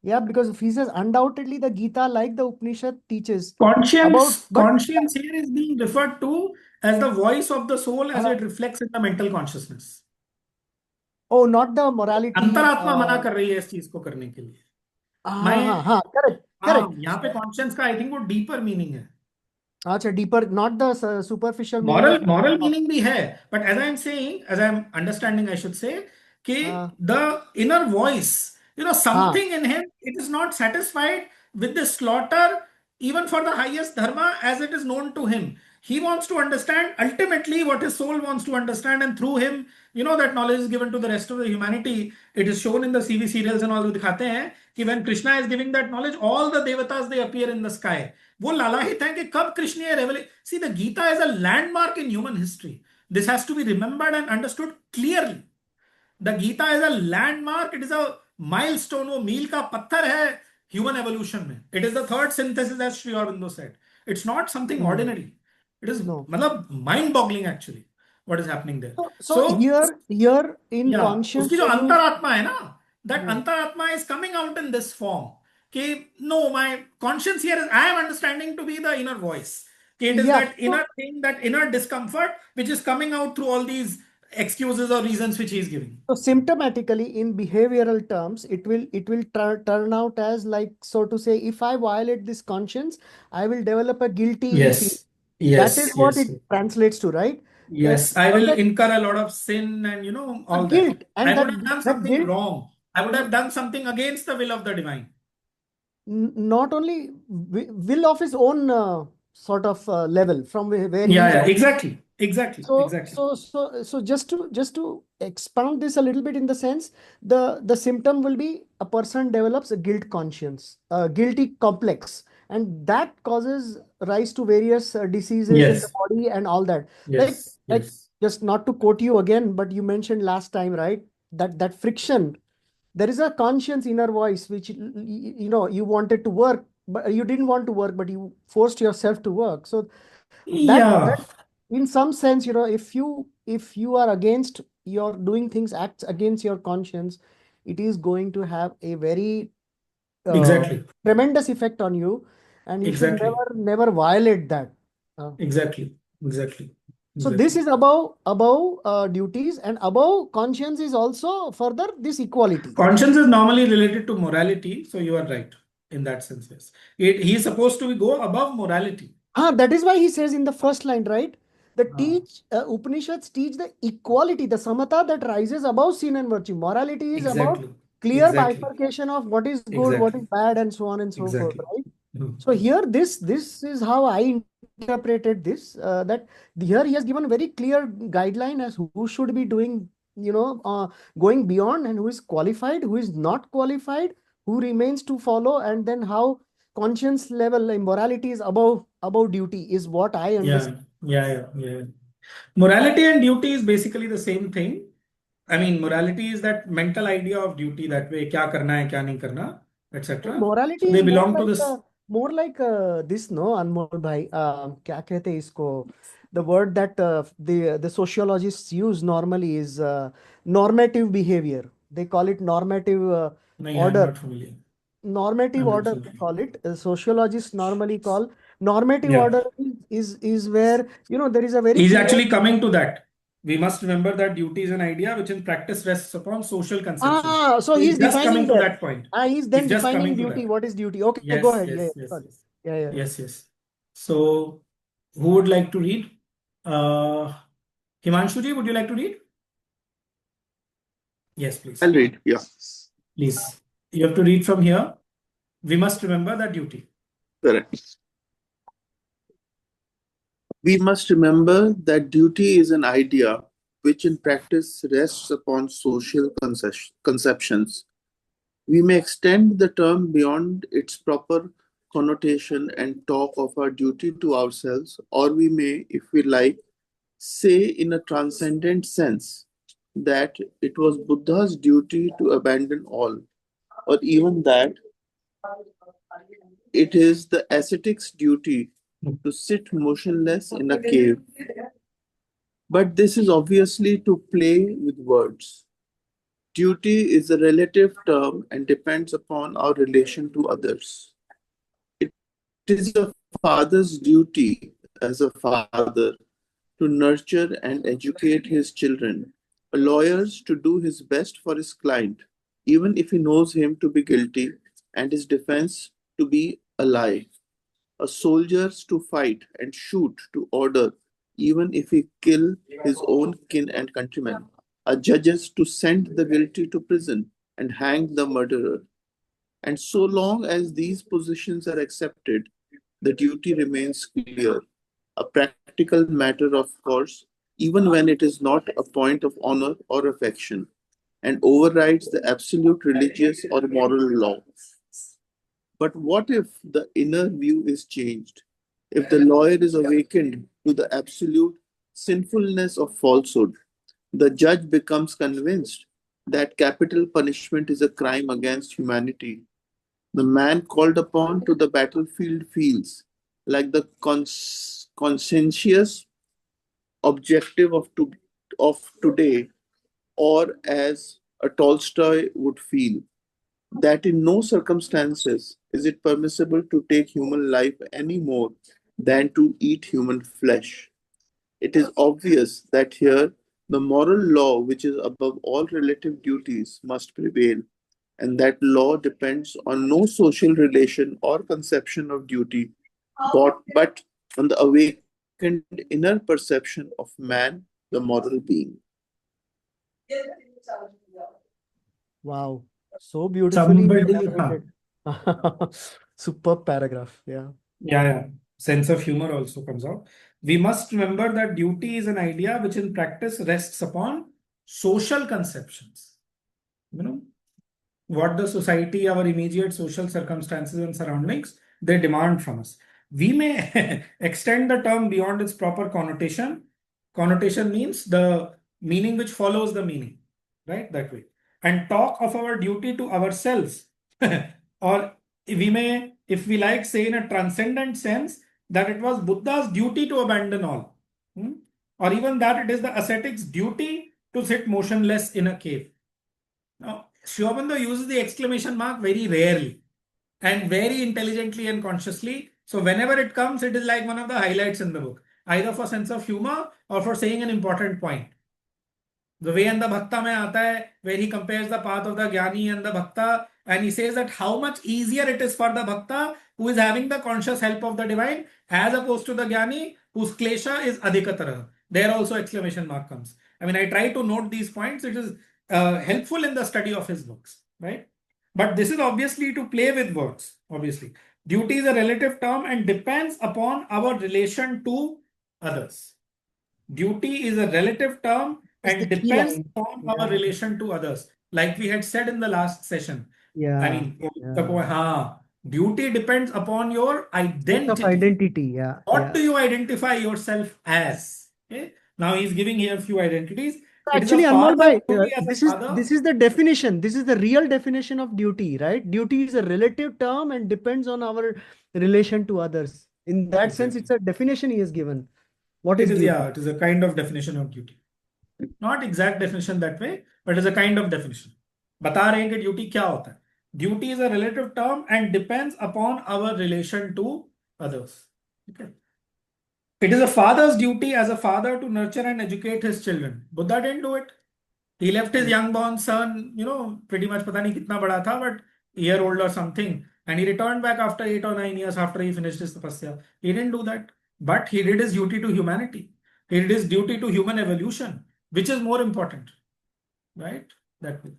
Yeah, because if he says undoubtedly the Gita, like the Upanishad, teaches about, Conscience, but conscience here is being referred to as the voice of the soul as it reflects in the mental consciousness. oh, not the morality. अंतरात्मा मना कर रही है इस चीज को करने के लिए. मैं Correct, correct. यहाँ पे कॉन्शियंस का आई थिंक वो डीपर मीनिंग है. अच्छा, deeper, not the superficial meaning of moral meaning भी है, but as I am saying, as I am understanding, I should say कि the inner voice, something in him, it is not satisfied with the slaughter even for the highest dharma as it is known to him. He wants to understand ultimately what his soul wants to understand, and through him, that knowledge is given to the rest of the humanity. It is shown in the CV serials and all, दिखाते हैं कि when Krishna is giving that knowledge, all the devatas, they appear in the sky. वो लालाहित है कि कब कृष्ण ये revelation. See, the Gita is a landmark in human history. This has to be remembered and understood clearly. The Gita is a landmark. It is a milestone. वो मील का पत्थर है human evolution में. It is the third synthesis, as Sri Aurobindo said. It's not something ordinary. It is मतलब mind-boggling actually what is happening there. So here in conscience, उसकी जो अंतरात्मा है ना, that अंतरात्मा is coming out in this form. कि no, my conscience here is, I am understanding to be the inner voice. It is that inner thing, that inner discomfort which is coming out through all these excuses or reasons which he is giving. So symptomatically, in behavioral terms, it will turn out as, like, so to say, if I violate this conscience, I will develop a guilty feeling. That is what it translates to, right? Yes, I will incur a lot of sin and all guilt, that. and I would that- have done that something guilt- wrong. I would have done something against the will of the divine. Not only will of his own sort of level from where he Yeah, is. exactly. So just to expound this a little bit, in the sense, the symptom will be a person develops a guilt conscience, a guilty complex, and that causes rise to various diseases in the body and all that. Like just not to quote you again, but you mentioned last time, right? That friction. There is a conscience inner voice which you wanted to work, but you didn't want to work, but you forced yourself to work. So that in some sense, if you are against your doing things, acts against your conscience, it is going to have a very tremendous effect on you, and you should never violate that. Exactly. So this is above duties, and above conscience is also further this equality. Conscience is normally related to morality, so you are right in that sense. Yes, he is supposed to go above morality. That is why he says in the first line, right? Upanishads teach the equality, the samatha that rises above sin and virtue. Morality is about clear bifurcation of what is good, what is bad, and so on and so forth, right? So here, this is how I interpreted this, that here he has given a very clear guideline as who should be doing, going beyond, and who is qualified, who is not qualified, who remains to follow, and then how conscience level immorality is above duty is what I understand. Yeah. Morality and duty is basically the same thing. I mean, morality is that mental idea of duty, that way, kya karna hai, kya nahi karna, etc. Morality So is they belong to this. more like this, no, Anmol bhai. क्या कहते हैं इसको? The word that the sociologists use normally is normative behavior. They call it normative Nahi, I'm order. not familiar. Normative I'm not order, they familiar. call it. Sociologists normally call normative Yeah. order is where, you know, there is a very He's clear. actually coming to that. We must remember that duty is an idea which in practice rests upon social conceptions. So So he's he's just defining coming to that. that point. He's He's then just defining coming to duty. that. What is duty? Okay, go Yes, ahead. Yeah, yes, yeah, yes, sorry. yes. Yeah, yeah. Yes, yes. So who would like to read? Himanshu ji, would you like to read? Yes, please. I'll read. Yeah. Please. You have to read from here. We must remember that duty. Correct. We must remember that duty is an idea which in practice rests upon social conceptions. We may extend the term beyond its proper connotation and talk of our duty to ourselves, or we may, if we like, say in a transcendent sense that it was Buddha's duty to abandon all, or even that it is the ascetic's duty to sit motionless in a cave. But this is obviously to play with words. Duty is a relative term and depends upon our relation to others. It is a father's duty as a father to nurture and educate his children, a lawyer's to do his best for his client, even if he knows him to be guilty and his defense to be a lie, a soldier's to fight and shoot to order, even if he kill his own kin and countrymen, a judge's to send the guilty to prison and hang the murderer. And so long as these positions are accepted, the duty remains clear, a practical matter, of course, even when it is not a point of honor or affection, and overrides the absolute religious or moral law. But what if the inner view is changed? If the lawyer is awakened to the absolute sinfulness of falsehood, the judge becomes convinced that capital punishment is a crime against humanity. The man called upon to the battlefield feels like the conscientious objective of today, or as a Tolstoy would feel, that in no circumstances is it permissible to take human life any more than to eat human flesh. It is obvious that here the moral law, which is above all relative duties, must prevail, and that law depends on no social relation or conception of duty, but on the awakened inner perception of man, the moral being. Wow, so beautifully Somebody, elaborated. Superb paragraph. Yeah. yeah. Sense of humor also comes out. We must remember that duty is an idea which in practice rests upon social conceptions. You know, what the society, our immediate social circumstances and surroundings, they demand from us. We may extend the term beyond its proper connotation. Connotation means the meaning which follows the meaning, right? That way. And talk of our duty to ourselves. Or we may, if we like, say in a transcendent sense that it was Buddha's duty to abandon all. Or even that it is the ascetic's duty to sit motionless in a cave. Now, Sri Aurobindo uses the exclamation mark very rarely and very intelligently and consciously. So whenever it comes, it is like one of the highlights in the book, either for sense of humor or for saying an important point. The way in the Bhakta mein aata hai, where he compares the path of the Jnani and the Bhakta, and he says that how much easier it is for the Bhakta who is having the conscious help of the divine as opposed to the Jnani whose klesha is adhikatara. There also exclamation mark comes. I mean, I try to note these points. It is helpful in the study of his books, right? But this is obviously to play with words, obviously. Duty is a relative term and depends upon our relation to others. Duty is a relative term It's the and key depends line. upon Yeah. our relation to others. Like we had said in the last session. Yeah. I mean, Yeah. duty depends upon your Sense of identity. identity. Yeah. What Yeah. do you identify yourself as? Okay. Now he's giving here a few identities. It is a Actually, Anmol father's bhai, duty as a father. this is the definition. This is the real definition of duty, right? Duty is a relative term and depends on our relation to others. In that sense, it's Exactly. a definition he has given. What It is is, duty? yeah, it is a kind of definition of duty. Not exact definition that way, but it is a kind of definition. बता रहे हैं कि duty क्या होता है. Duty is a relative term and depends upon our relation to others. Okay. It is a father's duty as a father to nurture and educate his children. Buddha didn't do it. He left his young born son, pretty much पता नहीं कितना बड़ा था, but year old or something, and he returned back after 8 or 9 years after he finished his tapasya. He didn't do that, but he did his duty to humanity. He did his duty to human evolution, which is more important, right? That way.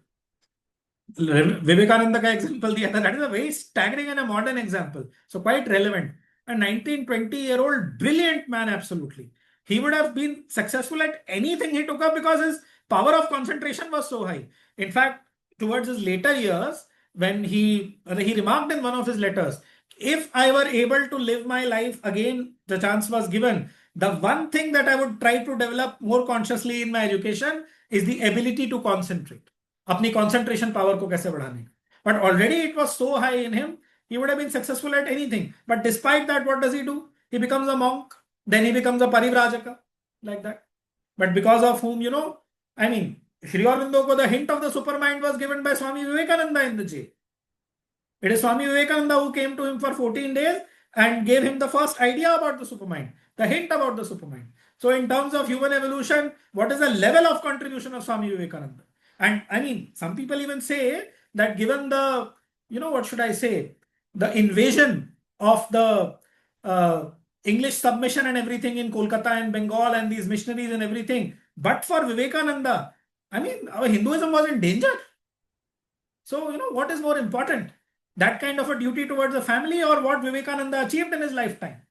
Vivekananda ka example दिया था. That is a very staggering and a modern example. So quite relevant. A 19-20-year-old brilliant man, absolutely. He would have been successful at anything he took up because his power of concentration was so high. In fact, towards his later years, when he remarked in one of his letters, if I were able to live my life again, the chance was given. The one thing that I would try to develop more consciously in my education is the ability to concentrate. अपनी concentration power को कैसे बढ़ाने का. But already it was so high in him, he would have been successful at anything. But despite that, what does he do? He becomes a monk. Then he becomes a parivrajaka, like that. But because of whom, Sri Aurobindo ko the hint of the supermind was given by Swami Vivekananda in the jail. It is Swami Vivekananda who came to him for 14 days and gave him the first idea about the supermind, the hint about the supermind. So in terms of human evolution, what is the level of contribution of Swami Vivekananda? And some people even say that given the, what should I say, the invasion of the English submission and everything in Kolkata and Bengal and these missionaries and everything, but for Vivekananda, our Hinduism was in danger. So, what is more important? That kind of a duty towards the family or what Vivekananda achieved in his lifetime?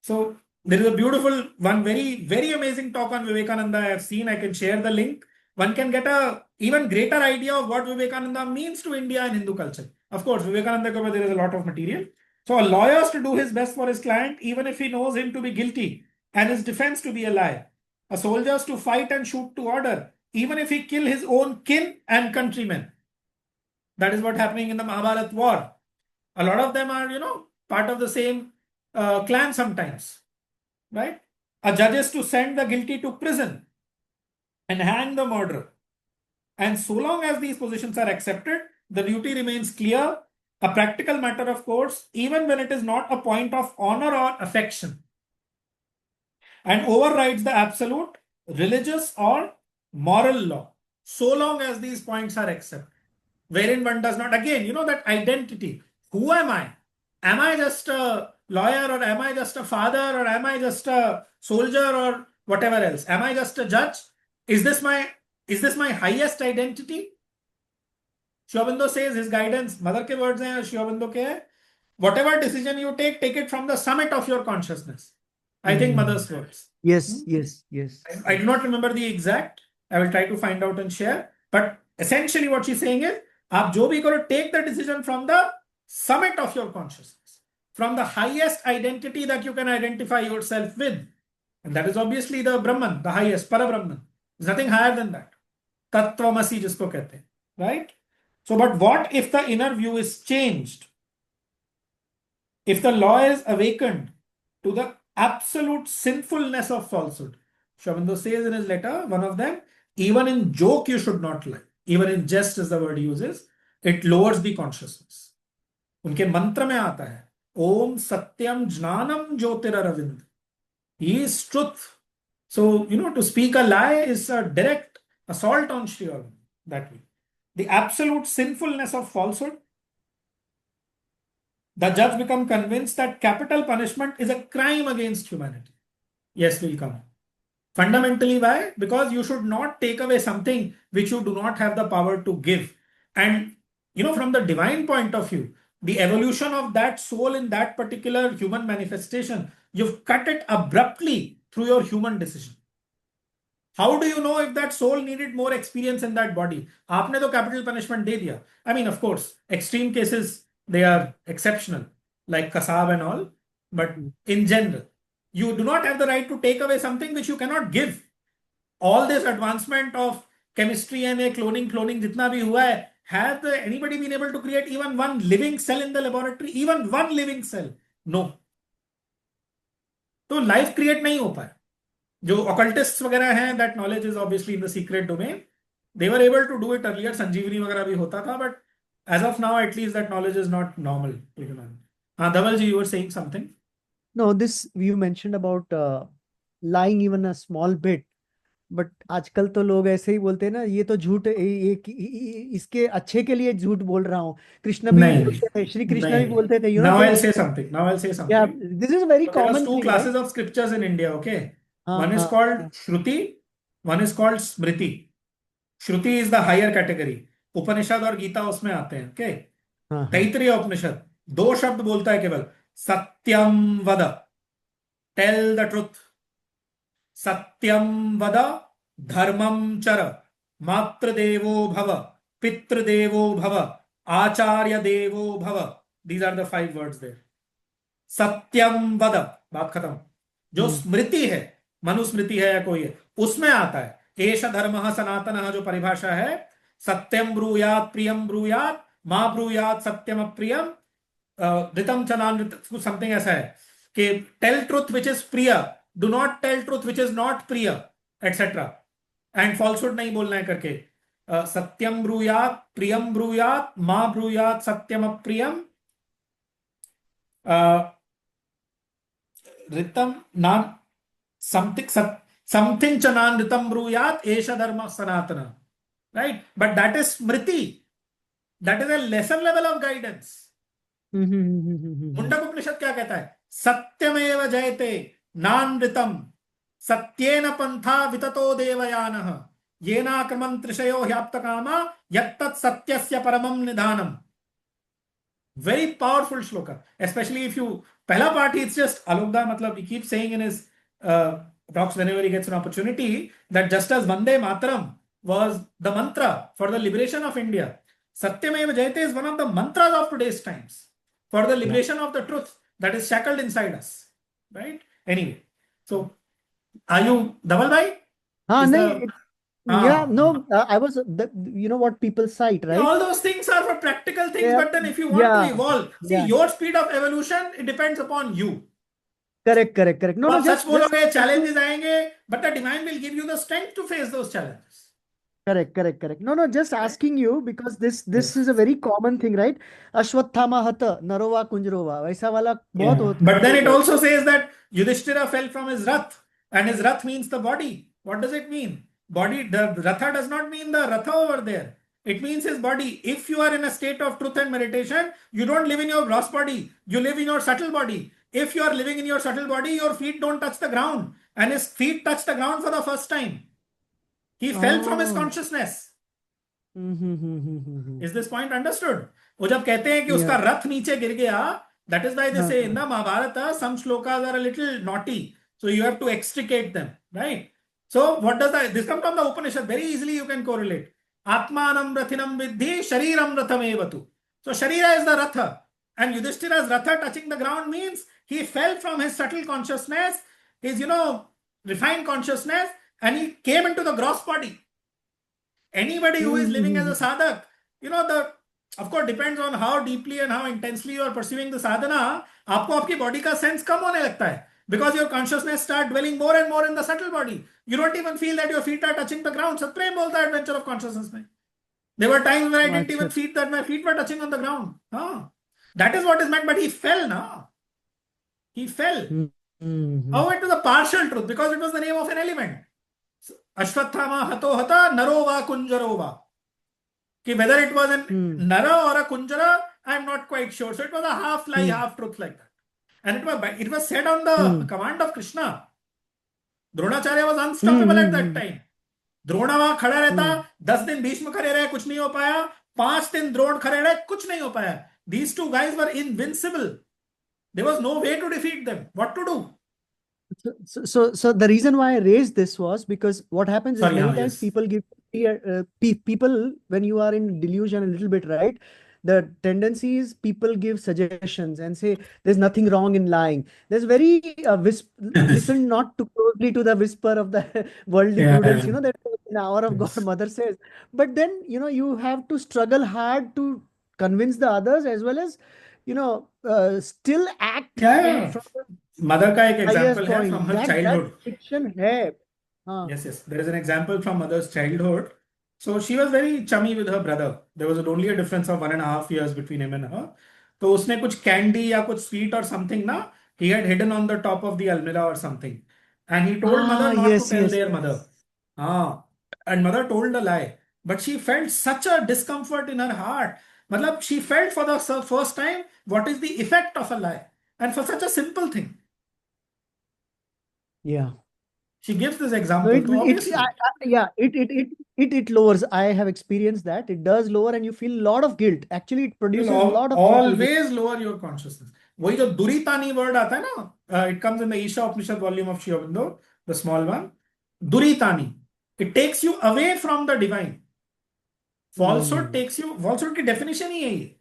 So, there is a beautiful, one very, very amazing talk on Vivekananda I have seen. I can share the link. One can get a even greater idea of what Vivekananda means to India and Hindu culture. Of course, Vivekananda, there is a lot of material. So, a lawyer is to do his best for his client, even if he knows him to be guilty and his defense to be a lie. A soldier is to fight and shoot to order, even if he kill his own kin and countrymen. That is what's happening in the Mahabharat war. A lot of them are, part of the same clan sometimes, right? A judge is to send the guilty to prison and hang the murderer. And so long as these positions are accepted, the duty remains clear, a practical matter, of course, even when it is not a point of honor or affection, and overrides the absolute religious or moral law, so long as these points are accepted. Wherein one does not, again, that identity. Who am I? Am I just a lawyer or am I just a father or am I just a soldier or whatever else? Am I just a judge? Is this my highest identity? Sri Aurobindo says his guidance, mother ke words hain, Sri Aurobindo ke hai, whatever decision you take it from the summit of your consciousness. I think mother's words. Yes. I do not remember the exact. I will try to find out and share. But essentially what she's saying is, आप जो भी करो, take the decision from the summit of your consciousness, from the highest identity that you can identify yourself with. And that is obviously the Brahman, the highest, Parabrahman. There's nothing higher than that. Tattvamasi jisko kehte hain, right? So, but what if the inner view is changed? If the law is awakened to the absolute sinfulness of falsehood. Sri Aurobindo says in his letter, one of them, even in joke you should not lie. Even in jest is the word he uses. It lowers the consciousness. उनके मंत्र में आता है, Om Satyam Jnanam Jyotiraravind. He is truth. So, to speak a lie is a direct assault on Sri Aurobindo that way. The absolute sinfulness of falsehood. The judge become convinced that capital punishment is a crime against humanity. Yes, will come. Fundamentally, why? Because you should not take away something which you do not have the power to give. And, from the divine point of view, the evolution of that soul in that particular human manifestation, you've cut it abruptly through your human decision. How do you know if that soul needed more experience in that body? आपने तो capital punishment दे दिया. Of course, extreme cases, they are exceptional, like Kasab and all. But in general, you do not have the right to take away something which you cannot give. all this advancement of chemistry and cloning jitna bhi hua hai, has anybody been able to create even one living cell in the laboratory? Even one living cell? No. तो life create नहीं हो पाए. जो occultists वगैरह हैं, that knowledge is obviously in the secret domain. They were able to do it earlier. संजीवनी वगैरह भी होता था, but as of now, at least that knowledge is not normal to human. Dhaval ji, you were saying something. No, this you mentioned about lying even a small bit, but आजकल तो लोग ऐसे ही बोलते हैं ना, ये तो झूठ, इसके अच्छे के लिए झूठ बोल रहा हूँ. कृष्ण भी नहीं, बोलते थे, श्री कृष्ण भी नहीं. बोलते थे, Now I'll say something. yeah, this is a very So there are common two thing, classes right? of scriptures in India, okay? हाँ, One is हाँ, called हाँ, Shruti, one is called Smriti. Shruti is the higher category. उपनिषद और गीता उसमें आते हैं, okay? हाँ, हाँ. तैत्तिरीय उपनिषद 2 शब्द बोलता है केवल. सत्यम वद, टेल द ट्रुथ. सत्यम वद, धर्मम चर, मातृदेवो भव, पितृदेवो भव, आचार्य देवो भव. These are the 5 words there. सत्यम वद, बात खत्म. जो स्मृति है, मनुस्मृति है या कोई है, उसमें आता है एष धर्मः सनातनः, जो परिभाषा है. सत्यम ब्रूयात् प्रियम ब्रूयात्, मा ब्रूयात् सत्यम अप्रियम, ऋतम चनान, समथिंग ऐसा है कि टेल ट्रुथ विच इज प्रिय, do not tell truth which is not प्रिय, एटसेट्रा. एंड फॉल्सहुड नहीं बोलना है करके. सत्यम ब्रूयात् प्रियम ब्रूयात्, मा ब्रूयात् सत्यम अप्रियम, ऋतम नान something chanan ritam bruyat esha dharma sanatana, right? But that is smriti. That is a lesser level of guidance. Mundaka उपनिषद क्या कहता है? सत्यमेव जयते नानृतम, सत्येन पंथा विततो देवयानः, येनाक्रमं त्रिशयो ह्याप्तकामा यत्तत् सत्यस्य परमं निधानम. Very powerful shloka, especially if you, pehla part it's just Alokda, matlab he keeps saying in his talks whenever he gets an opportunity that just as Vande Mataram was the mantra for the liberation of India, Satyameva Jayate is one of the mantras of today's times for the liberation of the truth that is shackled inside us, right? Anyway, so are you Dhaval bhai? Yeah, no, I was, you know what people cite, right? All those things are for practical things, Yeah, but then if you want yeah, to evolve, see, yeah. your speed of evolution, it depends upon you. Correct. No, तो no, आप just सच बोलोगे, challenges आएंगे, but the divine will give you the strength to face those challenges. correct. No, just asking you because this is a very common thing, right? Ashwathama hata narova kunjarova, वैसा वाला बहुत होता है. But then it also says that Yudhishthira fell from his rath, and his rath means the body. What does it mean? Body, the ratha does not mean the ratha over there. It means his body. If you are in a state of truth and meditation, you don't live in your gross body. You live in your subtle body. If you are living in your subtle body, your feet don't touch the ground. And his feet touched the ground for the first time. He fell from his consciousness. Is this point understood? वो जब कहते हैं कि उसका रथ नीचे गिर गया, that is why they say in the Mahabharata, some shlokas are a little naughty. So you have to extricate them, right? So what does that, this comes from the Upanishad. Very easily you can correlate. Atmanam rathinam vidhi shariram rathamevatu. So Sharira is the ratha. And Yudhishthira's ratha touching the ground means he fell from his subtle consciousness, his, refined consciousness, and he came into the gross body. Anybody who is living as a sadhak, of course, depends on how deeply and how intensely you are pursuing the sadhana, आपको आपकी body का sense कम होने लगता है. Because your consciousness start dwelling more and more in the subtle body. You don't even feel that your feet are touching the ground. Satprem bolta hai adventure of consciousness mein. There were times when I didn't even feel that my feet were touching on the ground. That is what is meant, but he fell now. He fell. Oh, it was a partial truth because it was the name of an element. Ashwathama hato hata narova kunjarova. Whether it was a nara or a kunjara, I am not quite sure. So it was a half lie, half truth like that. And it was said on the command of Krishna. Dronacharya was unstoppable at that time. Drona वहां खड़ा रहता, 10 दिन भीष्म खड़े रहे, कुछ नहीं हो पाया. 5 दिन द्रोण खड़े रहे, कुछ नहीं हो पाया. These two guys were invincible. There was no way to defeat them. What to do? So the reason why I raised this was because what happens is many times people give people, when you are in delusion a little bit, right? the tendency is people give suggestions and say there's nothing wrong in lying. There's very listen not too closely to the whisper of the worldly Yeah, prudence, that in hour of God, yes. mother says. But then, you have to struggle hard to convince the others, as well as, still act, Yeah. from the Mother का एक highest example है from point. her That childhood. fiction hai. हाँ. Yes. There is an example from mother's childhood. So she was very chummy with her brother. There was only a difference of 1.5 years between him and her. तो उसने कुछ candy या कुछ sweet or something ना, he had hidden on the top of the almirah or something, and he told mother not to Yes, tell yes, their yes. mother. And mother told a lie, but she felt such a discomfort in her heart. मतलब she felt for the first time what is the effect of a lie, and for such a simple thing. Yeah. She gives this No, example. So obviously, yeah, it lowers. I have experienced that. It does lower, and you feel a lot of guilt. Actually, it it will produces a lot of mental guilt. always lower your consciousness. वही जो दुरीतानी word आता है ना, it comes in the Isha Upanishad volume of Sri Aurobindo, the small one. Duritani. It takes you away from the divine. Falsehood takes you. Falsehood की definition ही है ये.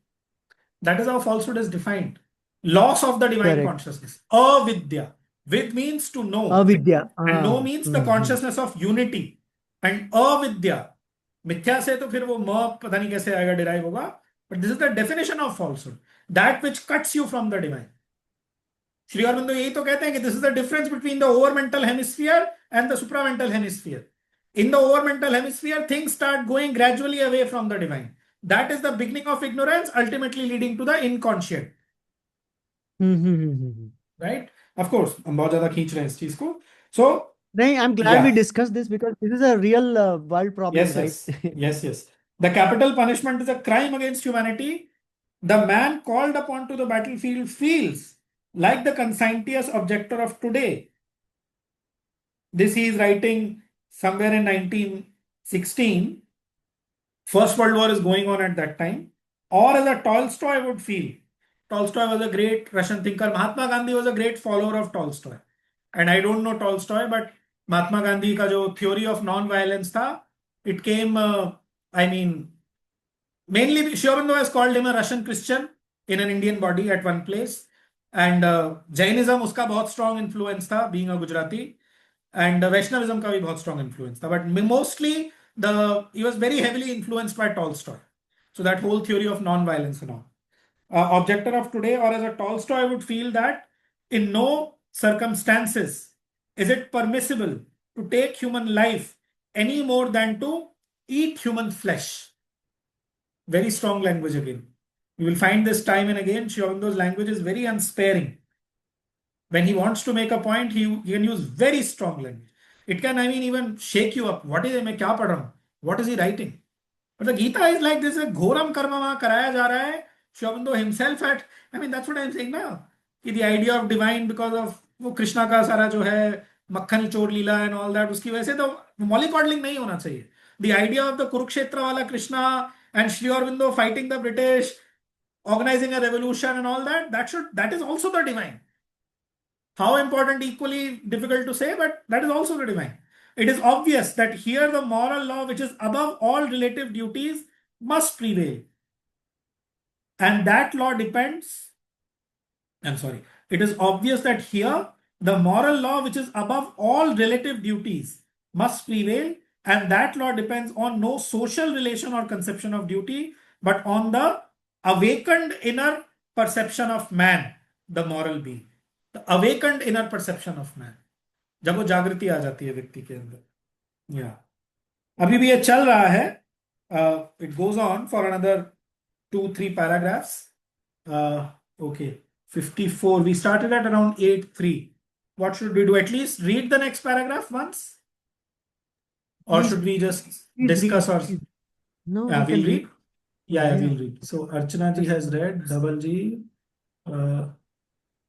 That is how falsehood is defined. Loss of the divine Correct. consciousness. Avidya. Vid means to know. Avidya. And know means the consciousness of unity. And avidya. मिथ्या से तो फिर वो म पता नहीं कैसे आएगा derive होगा. But this is the definition of falsehood. That which cuts you from the divine. Shri Aurobindo यही तो कहते हैं कि this is the difference between the overmental hemisphere and the supramental hemisphere. In the overmental hemisphere, things start going gradually away from the divine. That is the beginning of ignorance, ultimately leading to the inconscient. Right? Of course, हम बहुत ज्यादा खींच रहे हैं इस चीज को. So, नहीं, I'm glad we yeah. discussed this, because this is a real world problem, Yes, right? yes. The capital punishment is a crime against humanity. The man called upon to the battlefield feels like the conscientious objector of today. This he is writing somewhere in 1916. First World War is going on at that time. Or as a Tolstoy would feel. Tolstoy was a great Russian thinker. Mahatma Gandhi was a great follower of Tolstoy. And I don't know Tolstoy, but Mahatma Gandhi का जो theory of non-violence था, it came, mainly Sri Aurobindo has called him a Russian Christian in an Indian body at one place. And Jainism उसका बहुत strong influence था, being a Gujarati. And Vaishnavism का भी बहुत strong influence था. But mostly he was very heavily influenced by Tolstoy. So that whole theory of non-violence and all. Objector of today, or as a Tolstoy would feel that in no circumstances is it permissible to take human life any more than to eat human flesh. Very strong language again. You will find this time and again. Sri Aurobindo's language is very unsparing. When he wants to make a point, he can use very strong language. It can, even shake you up. What is मैं क्या पढ़ रहा हूँ? What is he writing? But the Gita is like this. Ghoram karma वहाँ कराया जा रहा है. Sri Aurobindo himself that's what I'm saying now. The idea of divine, because of वो कृष्णा का सारा जो है मक्खन चोर लीला and all that, उसकी वजह से तो mollycoddling नहीं होना चाहिए. The idea of the Kurukshetra वाला Krishna and Sri Aurobindo fighting the British, organizing a revolution and all that, that is also the divine. How important, equally difficult to say, but that is also the divine. It is obvious that here the moral law, which is above all relative duties, must prevail. And that law depends, it is obvious that here the moral law, which is above all relative duties, must prevail. And that law depends on no social relation or conception of duty, but on the awakened inner perception of man, the moral being. The awakened inner perception of man. जब वो जागृति आ जाती है व्यक्ति के अंदर. Yeah. अभी भी ये चल रहा है. It goes on for another 2-3 paragraphs. Okay. 54. We started at around 8:3. What should we do? At least read the next paragraph once? Or should we just discuss or... No, yeah, we'll read. Yeah, Yeah. we'll read. So Archana ji has read, Double G.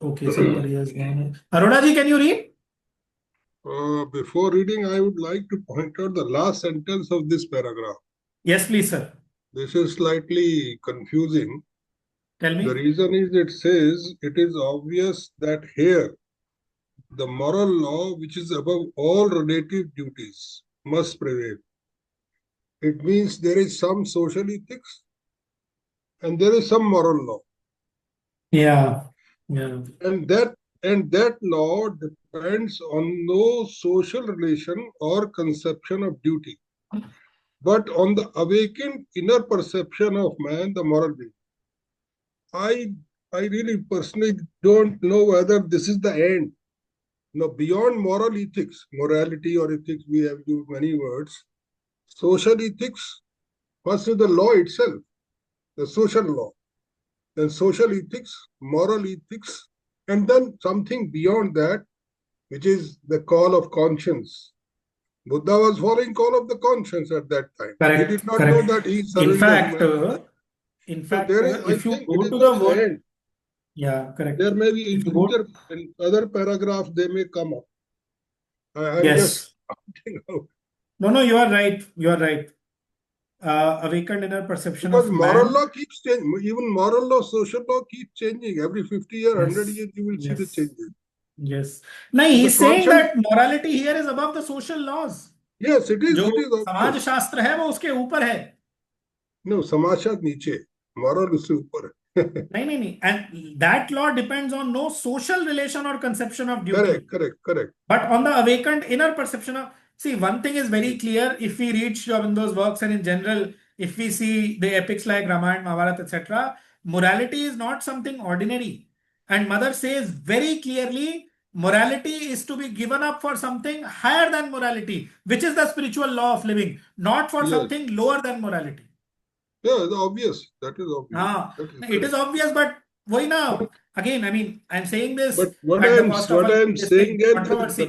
Okay, somebody has gone. Aruna ji, can you read? Before reading, I would like to point out the last sentence of this paragraph. Yes, please, sir. This is slightly confusing. Tell me. The reason is it says it is obvious that here the moral law, which is above all relative duties, must prevail. It means there is some social ethics. and there is some moral law. Yeah. Yeah. And that law depends on no social relation or conception of duty, but on the awakened inner perception of man, the moral being. I really personally don't know whether this is the end. Now, beyond moral ethics, morality or ethics, we have used many words. Social ethics, first is the law itself, the social law, then social ethics, moral ethics, and then something beyond that, which is the call of conscience. Buddha was following call of the conscience at that time. He Correct. did not know Correct. that he is In serving the fact, humanity. There is, I if you think, it go is to not the the word, end. yeah, correct. There may be in If you go, future, in other paragraphs, they may come up. I'm yes. just pointing out. No, you are right. You are right. Awakened inner perception Because of moral man. law keeps changing. Even moral law, social law keeps changing. Every 50 years, 100 Yes. years, you will see the Yes. changes. Yes. No, So the he's saying conscience, that morality here is above the social laws. yes, it is जो obvious. समाज शास्त्र है वो उसके ऊपर है. No, समाजशास्त्र नीचे, moral उससे ऊपर है. नहीं. And that law depends on no social relation or conception of duty. Correct. But on the awakened inner perception of, see, one thing is very clear if we read Sri Aurobindo's works and in general, if we see the epics like Ramayana, Mahabharata, etc., morality is not something ordinary. And Mother says very clearly, morality is to be given up for something higher than morality, which is the spiritual law of living, not for Yes. something lower than morality. Yeah, it's obvious. That is obvious. Ah, That is it correct. is obvious, but why now? Again, I mean, I'm saying this But what at the I'm cost of saying is the controversy.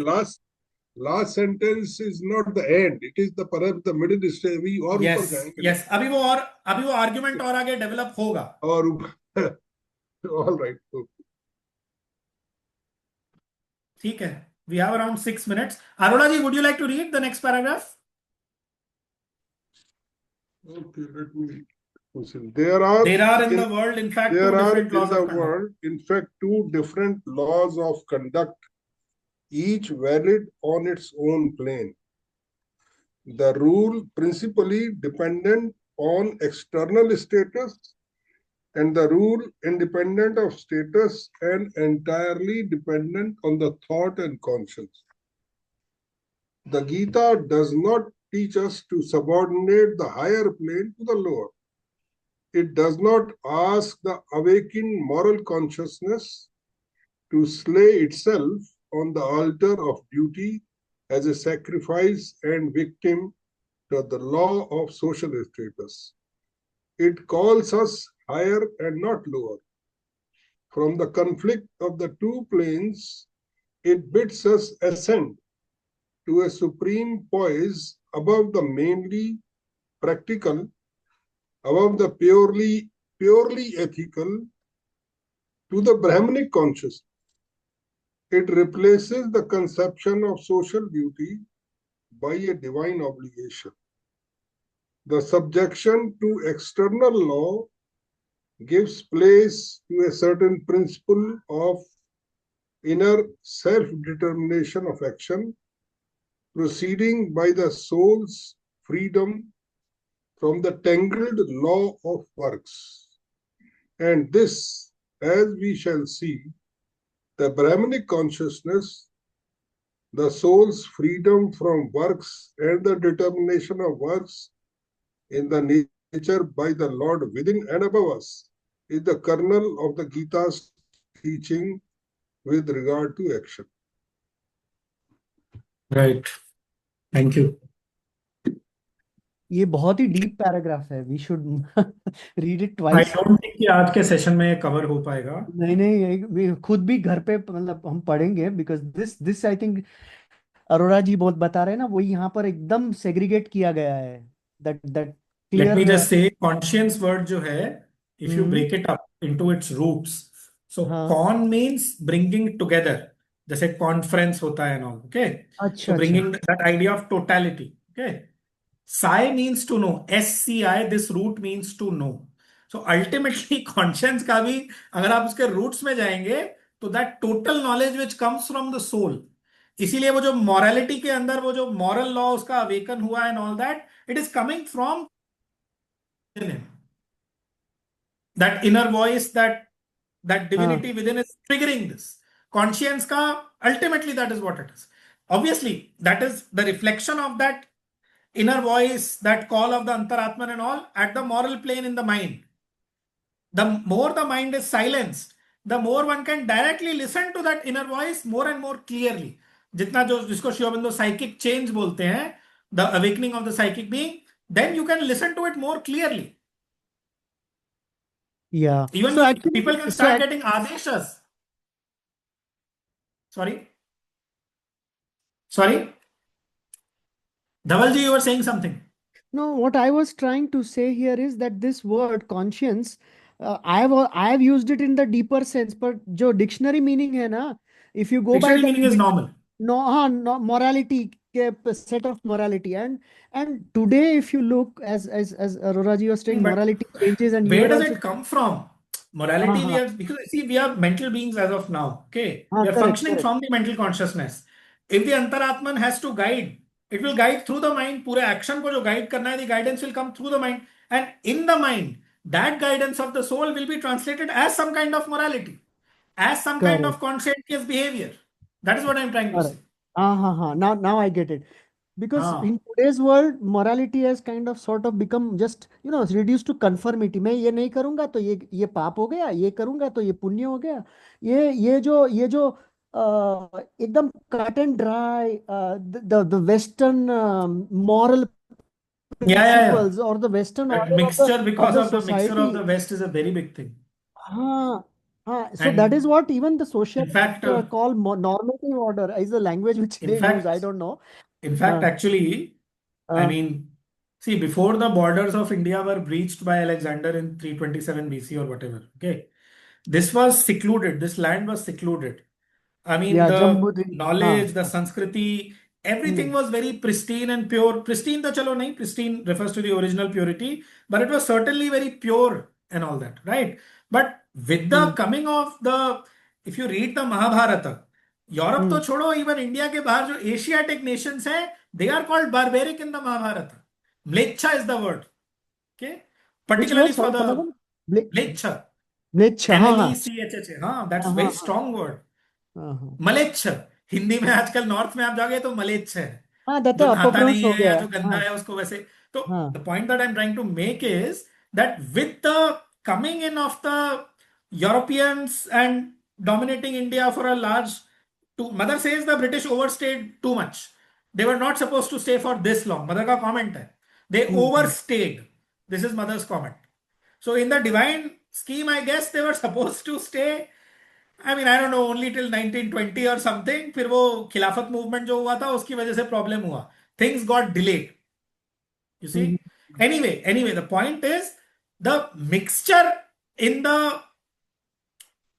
last sentence is not the end. It is the perhaps the middle stage. We और ऊपर Yes, जाएंगे. yes. अभी वो argument और आगे develop होगा. और ऊपर. All right. Okay. ठीक है. We have around 6 minutes. Arora ji, would you like to read the next paragraph? Okay, let me listen. There are in the world, in fact, two different laws of conduct. in fact, two different laws of conduct, each valid on its own plane. The rule principally dependent on external status, and the rule independent of status and entirely dependent on the thought and conscience. The Gita does not teach us to subordinate the higher plane to the lower. It does not ask the awakened moral consciousness to slay itself on the altar of duty as a sacrifice and victim to the law of social status. It calls us higher and not lower. From the conflict of the two planes, it bids us ascend to a supreme poise above the mainly practical, above the purely ethical, to the Brahmanic consciousness. It replaces the conception of social duty by a divine obligation. The subjection to external law gives place to a certain principle of inner self-determination of action, proceeding by the soul's freedom from the tangled law of works. And this, as we shall see, the Brahmanic consciousness, the soul's freedom from works and the determination of works in the nature by the Lord within and above us, is the kernel of the Gita's teaching with regard to action. Right. Thank you. ये बहुत ही deep paragraph है. We should read it I twice. don't think कि आज के session में cover हो पाएगा. नहीं, खुद भी घर पे मतलब हम पढ़ेंगे because this I think Arora जी बहुत बता रहे हैं ना, वो यहाँ पर एकदम सेग्रीगेट किया गया है. That Let me clear. just say, conscience word जो है, if you break it up into its roots, so हाँ. con means bringing together, जैसे conference होता है ना, okay? अच्छा So bringing that idea of totality, okay? Psi means to know, SCI, this root means to know. So ultimately conscience का भी अगर आप उसके roots में जाएंगे तो that total knowledge which comes from the soul. इसीलिए वो जो morality के अंदर वो जो moral law उसका awaken हुआ and all that, it is coming from him. that inner voice, that divinity within is triggering this. Conscience ka, ultimately that is what it is. Obviously, that is the reflection of that inner voice, that call of the Antaratman and all at the moral plane in the mind. The more the mind is silenced, the more one can directly listen to that inner voice more and more clearly. जितना जो जिसको Sri Aurobindo psychic change बोलते हैं, the awakening of the psychic being, then you can listen to it more clearly. Yeah. Even So actually, people can start getting adeshas. Sorry. Dhavalji, you were saying something. no, what I was trying to say here is that this word conscience, I have used it in the deeper sense, but जो dictionary meaning है ना, if you go by Dictionary the meaning is normal. no morality के set of morality, and today if you look as Arora ji was saying, But morality changes, and you where were does also it come from? Morality, we are, because see, we are mental beings as of now. Okay, we are correct, functioning correct. from the mental consciousness. If the Antaratman has to guide, it will guide through the mind. पूरे action को जो guide करना है, the guidance will come through the mind, and in the mind, that guidance of the soul will be translated as some kind of morality, as some kind Correct. of conscientious behavior. That is what I am trying to say. Correct. Now I get it. Because हाँ. in today's world, morality has kind of sort of become just, reduced to conformity. मैं ये नहीं करूंगा तो ये पाप हो गया, ये करूंगा तो ये पुण्य हो गया. ये जो एकदम cut and dry, the Western moral Yeah. principles or the Western That order mixture, because of the of the mixture of the society. West, is a very big thing. So that is And what even the in socialists fact, call normative order is the language which in they use. I fact, don't know. actually, I Uh, mean, see, before the borders of India were breached by Alexander in 327 BC or whatever, okay, this was secluded, this land was secluded. I mean, yeah, the Jambudri. knowledge, the Sanskriti, everything Hmm. was very pristine and pure. Pristine, the chalo nahi, pristine refers to the original purity, but it was certainly very pure and all that, right? But with the Hmm. coming of the, if you read the Mahabharata, Europe Hmm. तो छोड़ो, even India के बाहर जो Asiatic nations हैं, they are called barbaric in the Mahabharata. Mleccha is the word, okay? Which word? Particularly for Sorry, come the again. Ble Mleccha, Bleach. Mlechcha, that's very strong word. हाँ. मलेच्छ, हिंदी में आजकल north में आप जाओगे तो मलेच्छ है, that जो नहाता अपभ्रंश नहीं हो है या गया. जो गंदा है उसको वैसे. तो हाँ. The point that I am trying to make is that with the coming in of the Europeans and dominating India for a large, mother says the British overstayed too much. They were not supposed to stay for this long. Mother का comment है, they overstayed. This is mother's comment. So in the divine scheme, I guess they were supposed to stay, I mean, I don't know, only till 1920 or something. फिर वो खिलाफत movement जो हुआ था उसकी वजह से प्रॉब्लम हुआ. Things got delayed. You see? Anyway, the point is the mixture in the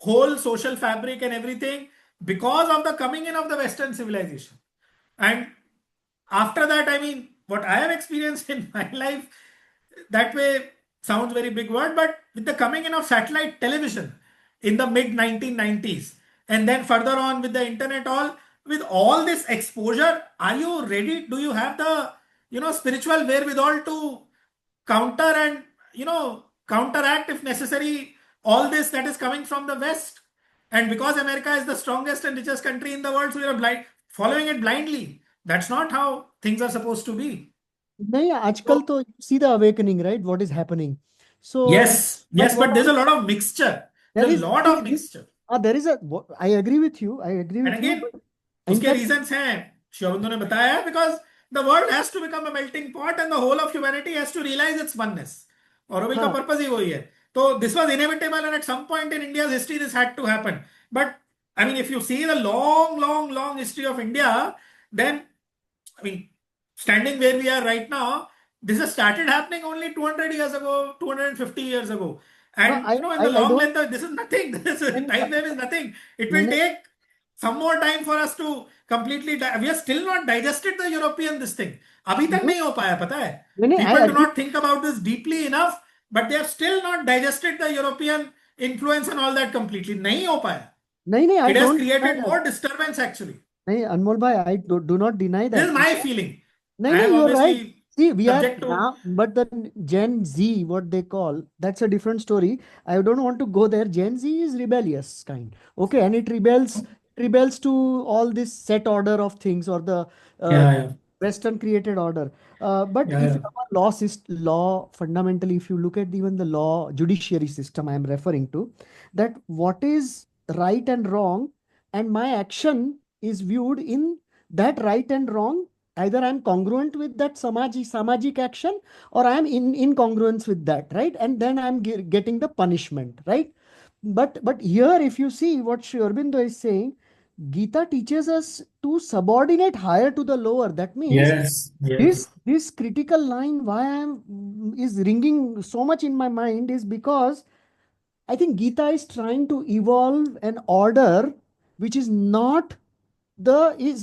whole social fabric and everything because of the coming in of the Western civilization. And after that, I mean, what I have experienced in my life, that way sounds very big word, but with the coming in of satellite television in the mid 1990s, and then further on with the internet, all with all this exposure, are you ready? Do you have the spiritual wherewithal to counter and counteract if necessary all this that is coming from the West? And because America is the strongest and richest country in the world, so we are following it blindly. That's not how things are supposed to be. नहीं, आजकल तो see the awakening, right? What is happening? So, Yes, but but there's a lot of mixture. there There's is a lot of mixture. there is I agree with you. I agree And with you. again, But in उसके fact, reasons हैं, Sri Aurobindo ने बताया, because the world has to become a melting pot and the whole of humanity has to realize its oneness. Aurobindo का purpose ही वही है. So this was inevitable, and at some point in India's history, this had to happen. But I mean, if you see the long history of India, then I mean, standing where we are right now, this has started happening only 200 years ago, 250 years ago. And I in the long don't. length, this is nothing. This time frame is nothing. It will नहीं, take some more time for us to completely. We are still not digested the European this thing. अभी तक नहीं हो पाया, पता है? नहीं, I People do agree. not think about this deeply enough, but they have still not digested the European influence and all that completely. नहीं हो पाया. नहीं, I It has don't deny created that. more disturbance actually. नहीं, Anmol bhai, I do not deny This that. is my feeling. नहीं, I have you're right. obviously See, we are subject to. now, but the Gen Z, what they call, that's a different story. I don't want to go there. Gen Z is rebellious kind. Okay, and it rebels to all this set order of things or the uh, Yeah, Western created order. But yeah, if yeah. our law fundamentally, if you look at even the law judiciary system, I am referring to, that what is right and wrong, and my action is viewed in that right and wrong. Either I'm congruent with that samajik action, or I'm in incongruence with that, right? And then I'm getting the punishment, right? But here, if you see what Sri Aurobindo is saying, Gita teaches us to subordinate higher to the lower. That means Yes, yes. this critical line why I'm is ringing so much in my mind is because I think Gita is trying to evolve an order which is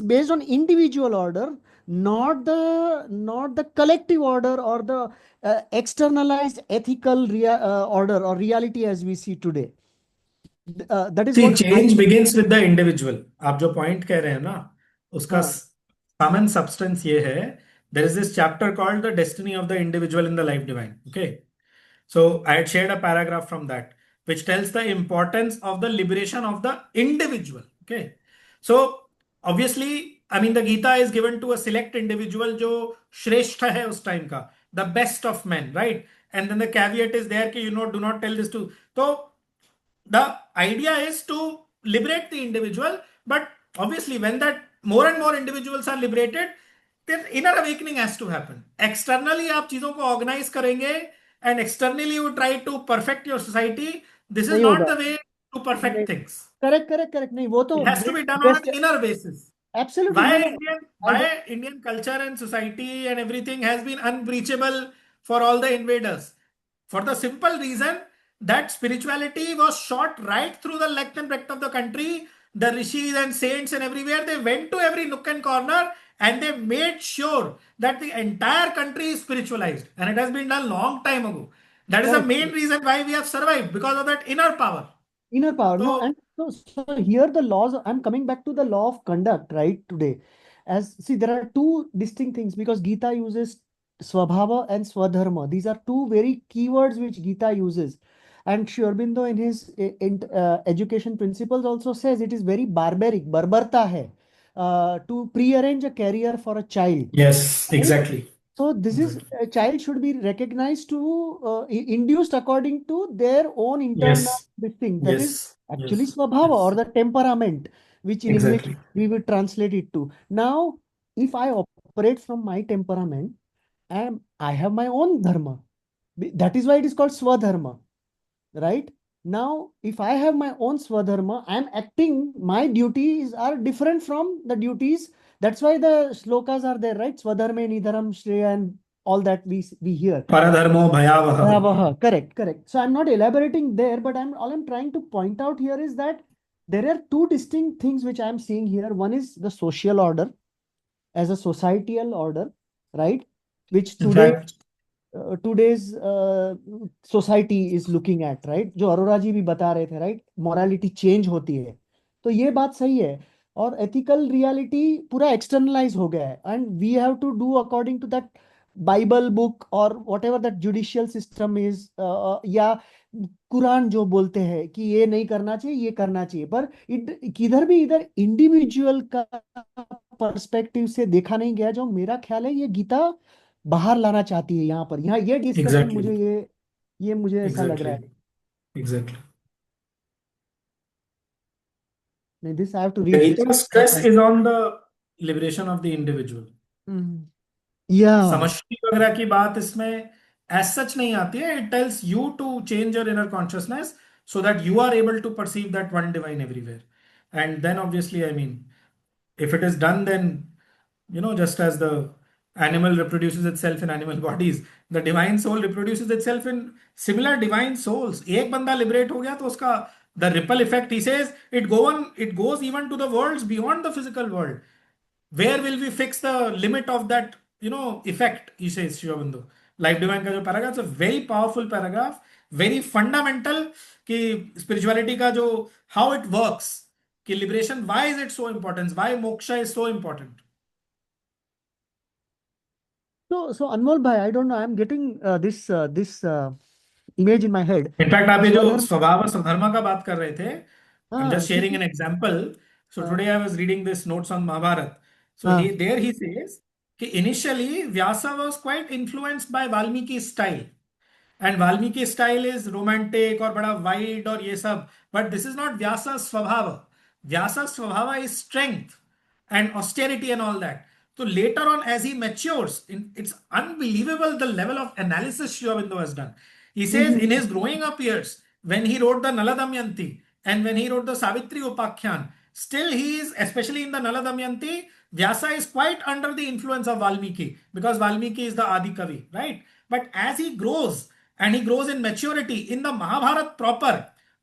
based on individual order, not the collective order or the externalized ethical order or reality as we see today. That is See, what I. change begins with the individual. आप जो point कह रहे हैं ना, उसका हाँ, sum and substance ये है. There is this chapter called the destiny of the individual in the life divine. Okay. So I had shared a paragraph from that, which tells the importance of the liberation of the individual. Okay. So obviously, I mean, the Gita is given to a select individual जो श्रेष्ठ है उस time का, the best of men, right? And then the caveat is there कि do not tell this to. So the idea is to liberate the individual, but obviously when that more and more individuals are liberated, then inner awakening has to happen. Externally आप चीजों को organize करेंगे and externally you try to perfect your society. This is नहीं not होगा. the way to perfect things. Correct नहीं, वो तो It has to be done on best. an inner basis. Absolutely, Why no. Indian, I don't. why Indian culture and society and everything has been unbreachable for all the invaders? For the simple reason that spirituality was shot right through the length and breadth of the country. The rishis and saints and everywhere, they went to every nook and corner and they made sure that the entire country is spiritualized. And it has been done long time ago. That is the Correct. main reason why we have survived, because of that inner power. Inner power. No, So and so here the laws, I'm coming back to the law of conduct, right? Today. As see, there are two distinct things because Gita uses Swabhava and Swadharma. These are two very keywords which Gita uses. And Sri Aurobindo in his education principles also says it is very barbaric, barbarta hai, to prearrange a career for a child. yes, Right? exactly. So this is Exactly. a child should be recognized to induced according to their own internal Yes, this thing. That is yes, actually yes, swabhava or yes. the temperament, which in English Exactly. we would translate it to. Now, if I operate from my temperament, I have my own dharma. That is why it is called swadharma, right? Now, if I have my own swadharma, I'm acting, my duties are different from the duties. That's why the shlokas are there, right? Swadharme nidharam shreya and all that we hear. Paradharmo bhayavaha. Bhayavaha. Correct. So I'm not elaborating there, but all I'm trying to point out here is that there are two distinct things which I'm seeing here. One is the social order as a societal order, right? Which In today fact, today's society is looking at, right? जो अरोरा जी भी बता रहे थे, right? Morality change होती है, तो ये बात सही है. और ethical reality पूरा externalize हो गया है, and we have to do according to that Bible book or whatever that judicial system is, या कुरान जो बोलते हैं कि ये नहीं करना चाहिए, ये करना चाहिए, पर किधर भी इधर इंडिविजुअल का पर्सपेक्टिव से देखा नहीं गया. जो मेरा ख्याल है ये गीता बाहर लाना चाहती है यहाँ पर. यहाँ ये डिस्कशन exactly, मुझे ये मुझे ऐसा लग रहा है. exactly. नहीं, this I have to The read this. Gita's stress is on the liberation of the individual. Yeah, समष्टि वगैरह की बात इसमें as such नहीं आती है. It tells you to change your inner consciousness so that you are able to perceive that one divine everywhere. And then obviously, I mean, if it is done, then just as the animal reproduces itself in animal bodies, the divine soul reproduces itself in similar divine souls. एक बंदा liberate हो गया तो उसका the ripple effect, he says, it goes even to the worlds beyond the physical world. Where will we fix the limit of that effect, he says, Sri Aurobindo. Life divine का जो paragraph is a very powerful paragraph, very fundamental कि spirituality का जो how it works, कि liberation, why is it so important, why moksha is so important. So Anmol bhai, I don't know, I'm getting this image in my head. In fact आप ये जो Swadharma. स्वभाव और स्वधर्म का बात कर रहे थे, आई एम जस्ट शेयरिंग क्योंकि एन एग्जांपल. सो हाँ today I was reading this notes on Mahabharata. So हाँ ही देयर ही सेज कि initially Vyasa was quite influenced by Valmiki style, and Valmiki style is romantic और बड़ा वाइड और ये सब, but this is not Vyasa स्वभाव. व्यासा स्वभाव is strength and austerity and all that. So later on, as he matures, it's unbelievable the level of analysis Sri Aurobindo has done. He says in his growing up years, when he wrote the Nala Damayanti and when he wrote the Savitri Upakhyan, still he is, especially in the Nala Damayanti, Vyasa is quite under the influence of Valmiki, because Valmiki is the Adi Kavi, right? But as he grows and he grows in maturity, in the Mahabharat proper,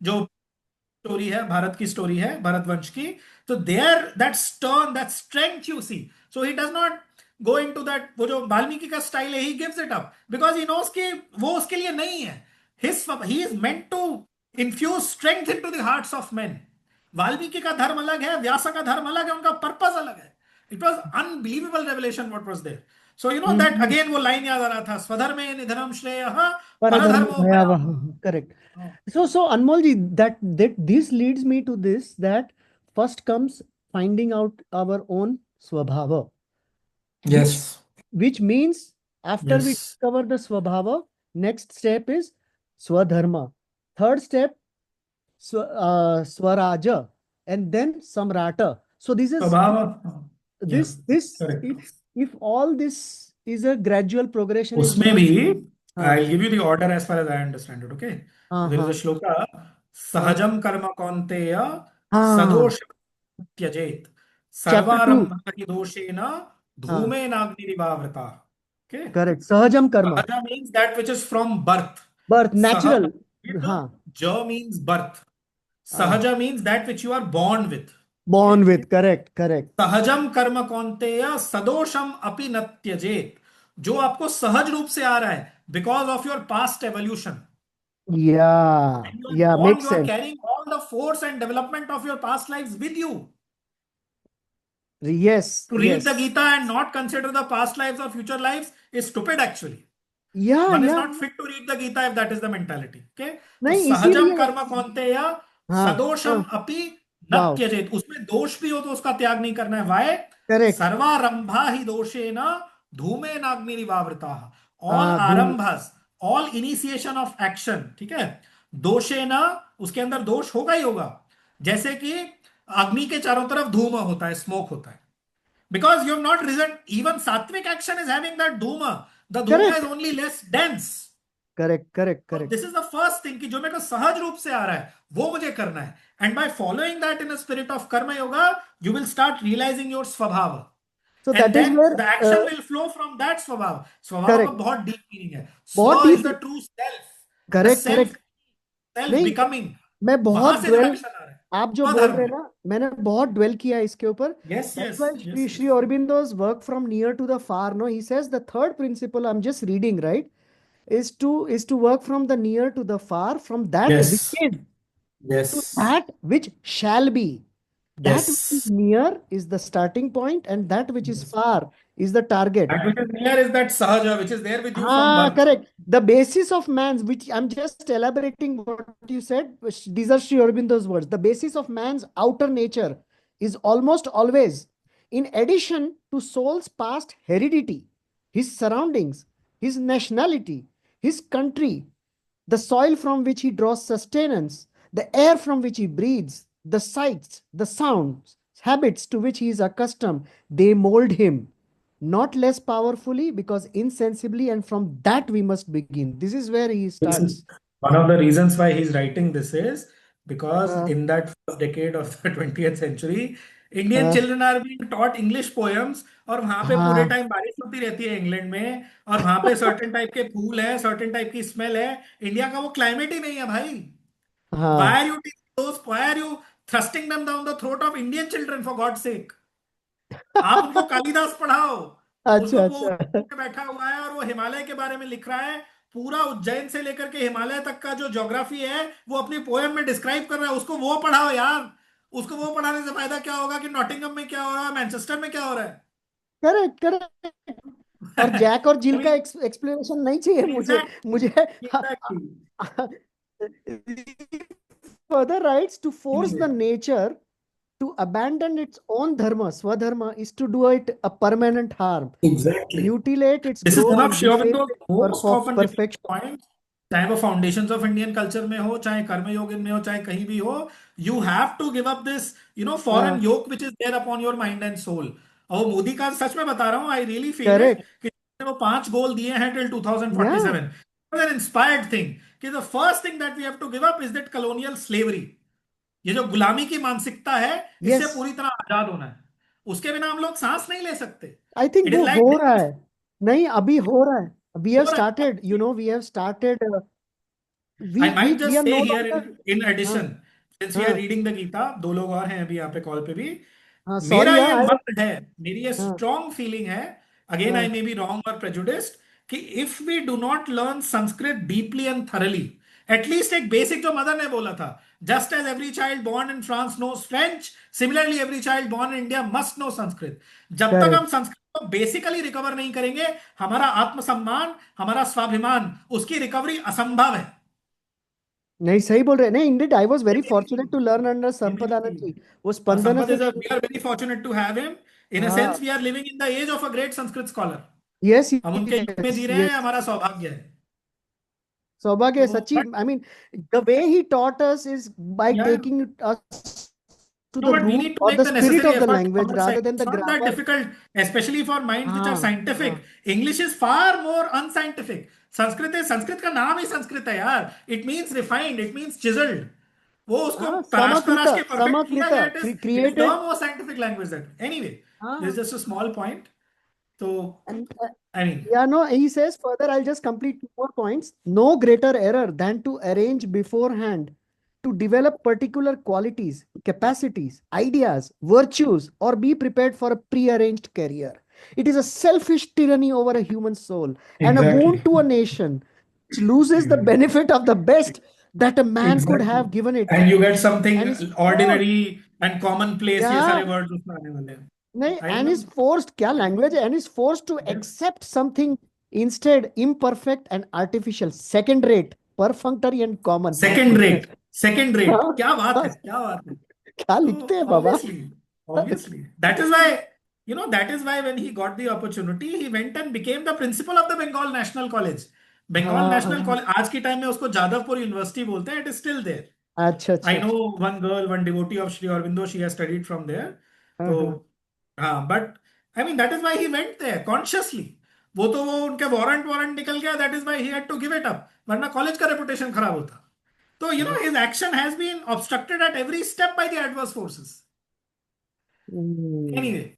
जो story है, भारत की story है, भरतवंश की, तो there that stern, that strength you see. So he does not go into that, वो जो वाल्मीकि का style है, he gives it up because he knows कि वो उसके लिए नहीं है. He is meant to infuse strength into the hearts of men. Valmiki का धर्म अलग है, व्यासा का धर्म अलग है, उनका पर्पस अलग है. It was unbelievable revelation what was there. So you know that again वो लाइन याद आ रहा था, स्वधर्मे निधनम श्रेयः Paradharma परधर्मो Bhayavaha. भयावहः. Correct. So Anmol ji, that this leads me to this, that first comes finding out our own swabhava, which Yes. which means after we Yes. discover the swabhava, next step is swadharma. Third step, swaraja, and then samrata. So this is स्वभाव. Yeah, this correct. if all this is a gradual progression is उसमें done. भी हाँ I'll give you the order as far as I understand it. Okay. हाँ There is a हाँ shloka. Sahajam karma kaunteya हाँ sadosham tyajet chapter 2. sarvarambha hi doshena हाँ dhume nagnivavrata. Okay. correct. Sahajam karma, Sahaja means that which is from birth. birth, Saha, natural. हाँ ja means birth. हाँ Sahaja means that which you are born with. born with. Correct, correct. सहजम कर्म कौन्तेय सदोषम अपि न त्यजेत. जो आपको सहज रूप से आ रहा है because of your past evolution. Yeah, When you are yeah, born, makes you are sense. carrying all the force and development of your past lives with you. Yes, To read the yes. Gita and not consider the past lives or future lives is stupid actually. Yeah, One is yeah. not fit to read the Gita if that is the mentality. Okay. तो नहीं सहजम इसीलिए कर्म कौन्तेय हाँ सदोषम हाँ अपि न wow त्यजेत. उसमें दोष भी हो तो उसका त्याग नहीं करना है. वाय करेक्ट. सर्वारंभा ही दोषेन धूमे नाग्निरिवावृता. ऑल हाँ धूम. आरंभस, ऑल इनिशिएशन ऑफ एक्शन, ठीक है, दोषेन, उसके अंदर दोष होगा ही होगा. जैसे कि अग्नि के चारों तरफ धूम होता है, स्मोक होता है, because you have not risen. Even sattvic action is having that dhuma. The dhuma Correct, is only less dense. correct, correct, So correct. this is the first thing कि जो मेरे को सहज रूप से आ रहा है वो मुझे करना है. And by following that in a spirit of karma yoga, you will start realizing your swabhava. So And that is then where the action will flow from that swabhava. Swabhava का correct. बहुत deep meaning है. बहुत Swa deep. is the true self. The correct, self, correct. self नहीं becoming. मैं वहां बहुत से जो ड्वेल, action आ रहा है आप जो बोल स्वधर्म रहे है. हैं ना, मैंने बहुत ड्वेल किया इसके ऊपर. Yes, That's yes, why yes, Sri yes. Aurobindo's work from near to the far. No, he says the third principle, I'm just reading, right, is to work from the near to the far, from that which Yes, is to yes, that which shall be. That which is yes. near is the starting point, and that which is Yes. far is the target. That which is near is that sahaja, which is there with you from Ah, birth. correct. The basis of man's, which I'm just elaborating what you said, these are Sri Aurobindo's words. The basis of man's outer nature is almost always, in addition to soul's past heredity, his surroundings, his nationality, his country, the soil from which he draws sustenance, the air from which he breathes, the sights, the sounds, habits to which he is accustomed, they mold him, not less powerfully, because insensibly, and from that we must begin. This is where he This starts. is one of the reasons why he's writing this is because Uh, in that first decade of the 20th century, Indian uh, children are being taught English poems, और वहां पे पूरे हाँ time बारिश होती रहती है England में, और वहां पे सर्टेन टाइप के फूल है, सर्टेन टाइप की स्मेल है. इंडिया का वो क्लाइमेट ही नहीं है भाई. Why हाँ are you teaching those? Why are you thrusting them down the throat of Indian children, for God's sake? आप उनको कालिदास पढ़ाओ. उसको अच्छा वो अच्छा उज्जैन में बैठा हुआ है और वो हिमालय के बारे में लिख रहा है. पूरा उज्जैन से लेकर के हिमालय तक का जो ज्योग्राफी है वो अपनी पोएम में डिस्क्राइब कर रहा है. उसको वो पढ़ाओ यार. उसको वो पढ़ाने से फायदा क्या होगा कि नॉटिंगम में क्या हो रहा है, मैनचेस्टर में क्या हो रहा है. Correct correct. और जैक और जिल का एक्सप्लेनेशन नहीं चाहिए मुझे मुझे further writes to force the nature to abandon its own dharma, swadharma, is to do it a permanent harm, Exactly. mutilate its This is growth one of and Sri deface Aurobindo's its most often repeated perfection. points. चाहे वो foundations of Indian culture में हो, चाहे कर्म योग में हो, चाहे कहीं भी हो, you have to give up this foreign yoke which is there upon your mind and soul. और वो मोदी का सच में बता रहा हूँ, आई रियली फील इट कि वो 5 गोल दिए हैं टिल 2047. an inspired thing कि the first thing that we have to give up is that colonial slavery. ये जो गुलामी की मानसिकता है, इससे पूरी तरह आजाद होना है. उसके बिना हम लोग सांस नहीं ले सकते. आई थिंक वो हो रहा है. नहीं, अभी हो रहा है. We have started, we have started. I might just say here in addition, since we are reading the Gita, 2 लोग और हैं अभी यहाँ पे कॉल पे भी. मेरा ये मत है, मेरी ये स्ट्रॉन्ग फीलिंग है, again I may be wrong और प्रेजुडिस्ड, कि if we do not learn Sanskrit deeply and thoroughly, at least एक बेसिक जो मदर ने बोला था, just as every child born in France knows French, similarly every child born in India must know Sanskrit. जब तक हम संस्कृत को बेसिकली रिकवर नहीं करेंगे, हमारा आत्मसम्मान, हमारा स्वाभिमान, उसकी रिकवरी असंभव है. नहीं, सही बोल रहे हैं. नहीं, indeed, I was very fortunate to learn under Sampadanand ji. वो स्पंदना से we are very fortunate to have him. In a sense, we are living in the age of a great Sanskrit scholar. Yes, हम उनके युग में जी रहे हैं, हमारा सौभाग्य है. सौभाग्य है सच्ची. I mean, the way he taught us is by taking us to the root or the spirit of the language rather than the grammar. It's not that difficult, especially for minds which are scientific. English is far more unscientific. Sanskrit का नाम ही संस्कृत है यार. It means refined, it means chiseled. वो उसको तराश के perfect किया गया. It is the most scientific language that. Anyway, this is just a small point. So, I mean, no, he says further, I'll just complete 2 more points. No greater error than to arrange beforehand to develop particular qualities, capacities, ideas, virtues, or be prepared for a prearranged career. It is a selfish tyranny over a human soul and a wound to a nation which loses the benefit of the best that a man could have given it. And you get something ordinary and commonplace. ये सारे words उसमें आने वाले हैं. And is forced, क्या language है? And is forced to accept something instead imperfect and artificial, second rate, perfunctory and common. Second rate. क्या बात है? क्या लिखते हैं बाबा? Obviously. That is why when he got the opportunity, he went and became the principal of the Bengal National College. Bengal National College, आज के time में उसको जादवपुर यूनिवर्सिटी बोलते हैं. It is still there. अच्छा. I know one girl, one devotee of Sri Aurobindo, she has studied from there. So, but I mean, that is why he went there consciously. वो उनके warrant निकल गया. That is why he had to give it up. वरना college का reputation खराब होता. So, his action has been obstructed at every step by the adverse forces. Anyway.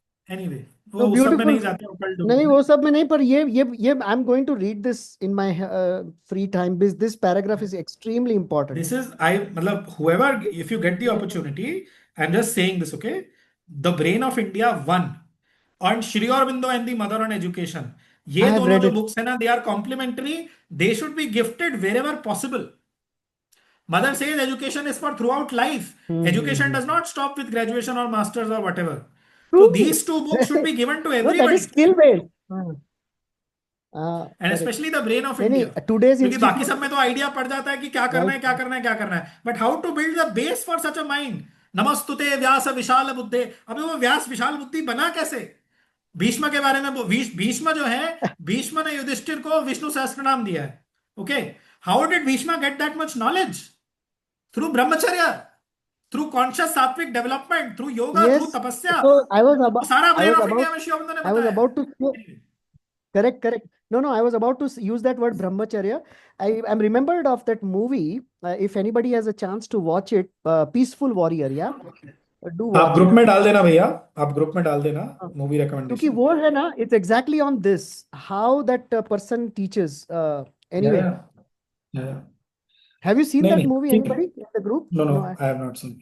So beautiful. नहीं, वो सब में नहीं, पर ये I'm going to read this in my free time. This paragraph is extremely important. This is, whoever, if you get the opportunity, I'm just saying this, okay? The Brain of India 1 on Sri Aurobindo and the Mother on Education. ये दोनों जो books हैं ना, they are complementary. They should be gifted wherever possible. Mother says education is for throughout life. Education does not stop with graduation or masters or whatever. So these 2 books should be given to everybody. That is skill-based. And especially the Brain of India. क्योंकि बाकी सब में तो idea पड़ जाता है कि क्या करना है. But how to build the base for such a mind? नमस्तुते व्यास विशाल बुद्धे. अबे वो व्यास विशाल बुद्धि बना कैसे? भीष्म के बारे में, भीष्म जो है, भीष्म ने युधिष्ठिर को विष्णु सहस्त्र नाम दिया है. Okay, how did Bhishma get that much knowledge? Through brahmacharya, through conscious sattvic development, through yoga, through tapasya. So I was about to correct. No, I was about to use that word brahmacharya. I am remembered of that movie. If anybody has a chance to watch it, Peaceful Warrior, yeah. आप group में डाल देना भैया, आप group में डाल देना movie recommendation. क्योंकि वो है ना, it's exactly on this, how that person teaches. Anyway. Yeah. Have you seen that movie, anybody in the group? No, I have not seen.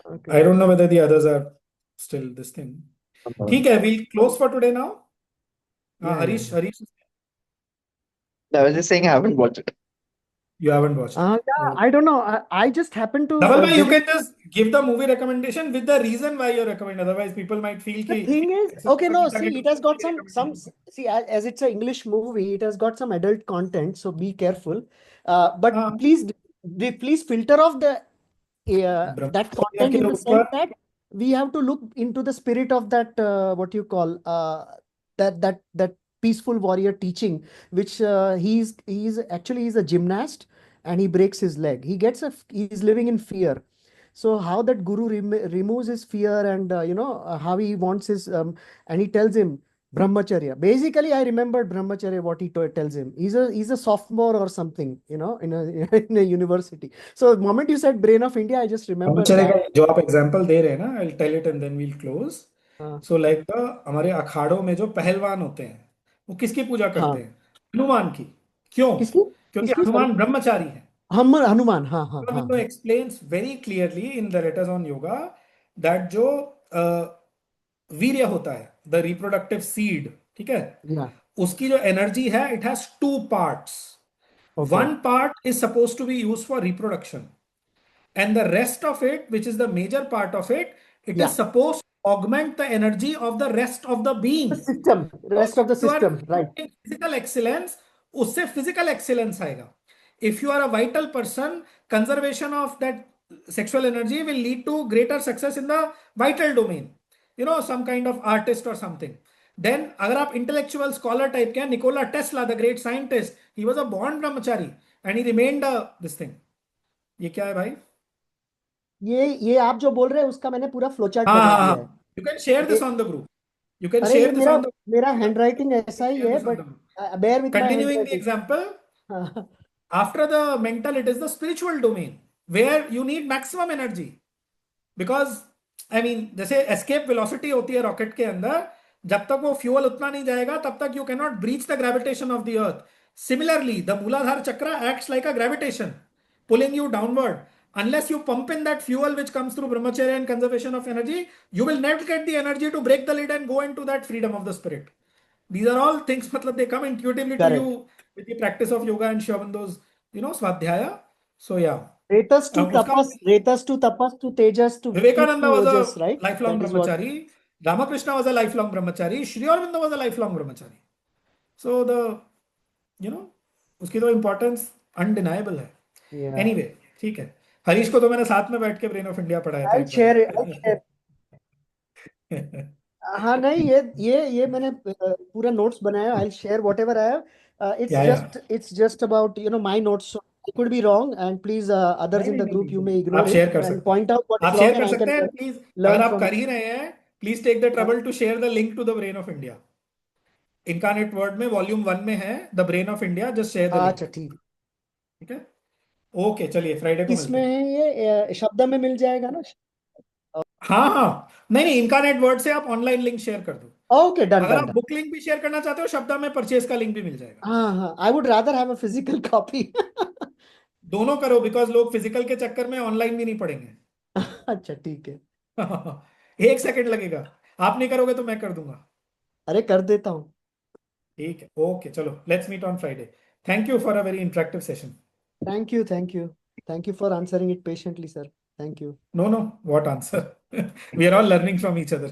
Okay. I don't know whether the others are still this thing. ठीक है, we'll close for today now. Harish. I was just saying I haven't watched it. You haven't watched it. Yeah, Okay. I don't know. I just happened to Dhaval bhai, you get it. can just give the movie recommendation with the reason why you're recommending. Otherwise, people might feel The कि thing is, ऐसे okay, no, Gita के see, it has got movie some recommendation. see, as it's an English movie, it has got some adult content, so be careful. But हाँ, please filter off that ब्रह्मचर्य content के in the sense ऊपर that we have to look into the spirit of that what you call that peaceful warrior teaching, which he's actually he's a gymnast and he breaks his leg. He's living in fear. So how that guru removes his fear and how he wants his and he tells him brahmacharya. Basically, I remembered brahmacharya what he tells him. He's a sophomore or something, in a in a university. So the moment you said Brain of India, I just remembered ब्रह्मचर्य का that. जो आप example दे रहे हैं ना, I'll tell it and then we'll close. Uh, So like हमारे अखाड़ों में जो पहलवान होते हैं, वो किसकी पूजा करते हाँ हैं? हनुमान की. क्यों? किसकी क्योंकि किसकी सॉरी हनुमान ब्रह्मचारी है. हनुमान हाँ हाँ हाँ Aurobindo explains very clearly in the letters on yoga that जो वीर्य होता है, the reproductive seed, ठीक है, या उसकी जो एनर्जी है, it has two parts. Okay One part is supposed to be used for reproduction, and the rest of it, which is the major part of it, it या is supposed to augment the energy of the rest of the being. System So rest of the if you are system right promoting physical excellence, उससे physical excellence आएगा. If you are a vital person, conservation of that sexual energy will lead to greater success in the vital domain. Some kind of artist or something. Then, अगर आप intellectual scholar type के हैं, Nikola Tesla, the great scientist, he was a born brahmachari and he remained this thing. ये क्या है भाई? ये आप जो बोल रहे हैं उसका मैंने पूरा फ्लो चार्ट हाँ बना हाँ दिया है हाँ. You can share this ये on the group. You can अरे ये share this मेरा on the मेरा हैंडराइटिंग ऐसा ही share है this on but the group. Bear with my Continuing the handwriting example, after the mental, it is the spiritual domain where you need maximum energy. Because I mean, जैसे escape velocity होती है rocket के अंदर, जब तक वो fuel उतना नहीं जाएगा तब तक you cannot breach the gravitation of the earth. Similarly, the Mooladhara chakra acts like a gravitation, pulling you downward. Unless you pump in that fuel which comes through brahmacharya and conservation of energy, you will never get the energy to break the lid and go into that freedom of the spirit. These are all things, matlab, they come intuitively to correct you with the practice of yoga and Shiv Bandhu's, Swadhyaya. So yeah. उसका रेतस to तपस to तेजस to विद्युत Vivekananda to was ओजस a right lifelong that is what brahmachari. Ramakrishna was a lifelong brahmachari. Sri Aurobindo was a lifelong brahmachari. So उसकी तो importance undeniable है. या Anyway, ठीक है. हरीश को तो मैंने साथ में बैठ के ब्रेन ऑफ इंडिया पढ़ाया था आई एक शेयर बार. हाँ नहीं ये मैंने पूरा नोट्स बनाया I share whatever I have या it's just about my notes I could be wrong and please others नहीं इन नहीं द नहीं ग्रुप यू मे नहीं, आप इग्नोर शेयर इट कर एंड सकते हैं. पॉइंट आउट व्हाट आप इज शेयर रॉन्ग एंड कर आई सकते कैन हैं. प्लीज, अगर लर्न आप फ्रॉम कर ही रहे हैं, please take the trouble to share the link to the brain of India. Incarnate word में वॉल्यूम 1 में है the brain of India. Just share the link. अच्छा ठीक ठीक है. ओके, चलिए फ्राइडे को मिलते किसमें हैं. है ये शब्द में मिल जाएगा ना हाँ हाँ, नहीं नहीं, इनकारनेट वर्ड से आप ऑनलाइन लिंक शेयर कर दो. ओके डन अगर डन आप डन बुक लिंक भी शेयर करना चाहते हो, शब्दा में परचेज का लिंक भी मिल जाएगा. हाँ हाँ I would rather have a physical copy दोनों करो, बिकॉज लोग फिजिकल के चक्कर में ऑनलाइन भी नहीं पढ़ेंगे. अच्छा ठीक है 1 सेकंड लगेगा. आप नहीं करोगे तो मैं कर दूंगा. अरे कर देता हूँ ठीक है. ओके, चलो, let's meet on Friday. Thank you for a very interactive session. Thank you for answering it patiently sir thank you No, what answer? We are all learning from each other.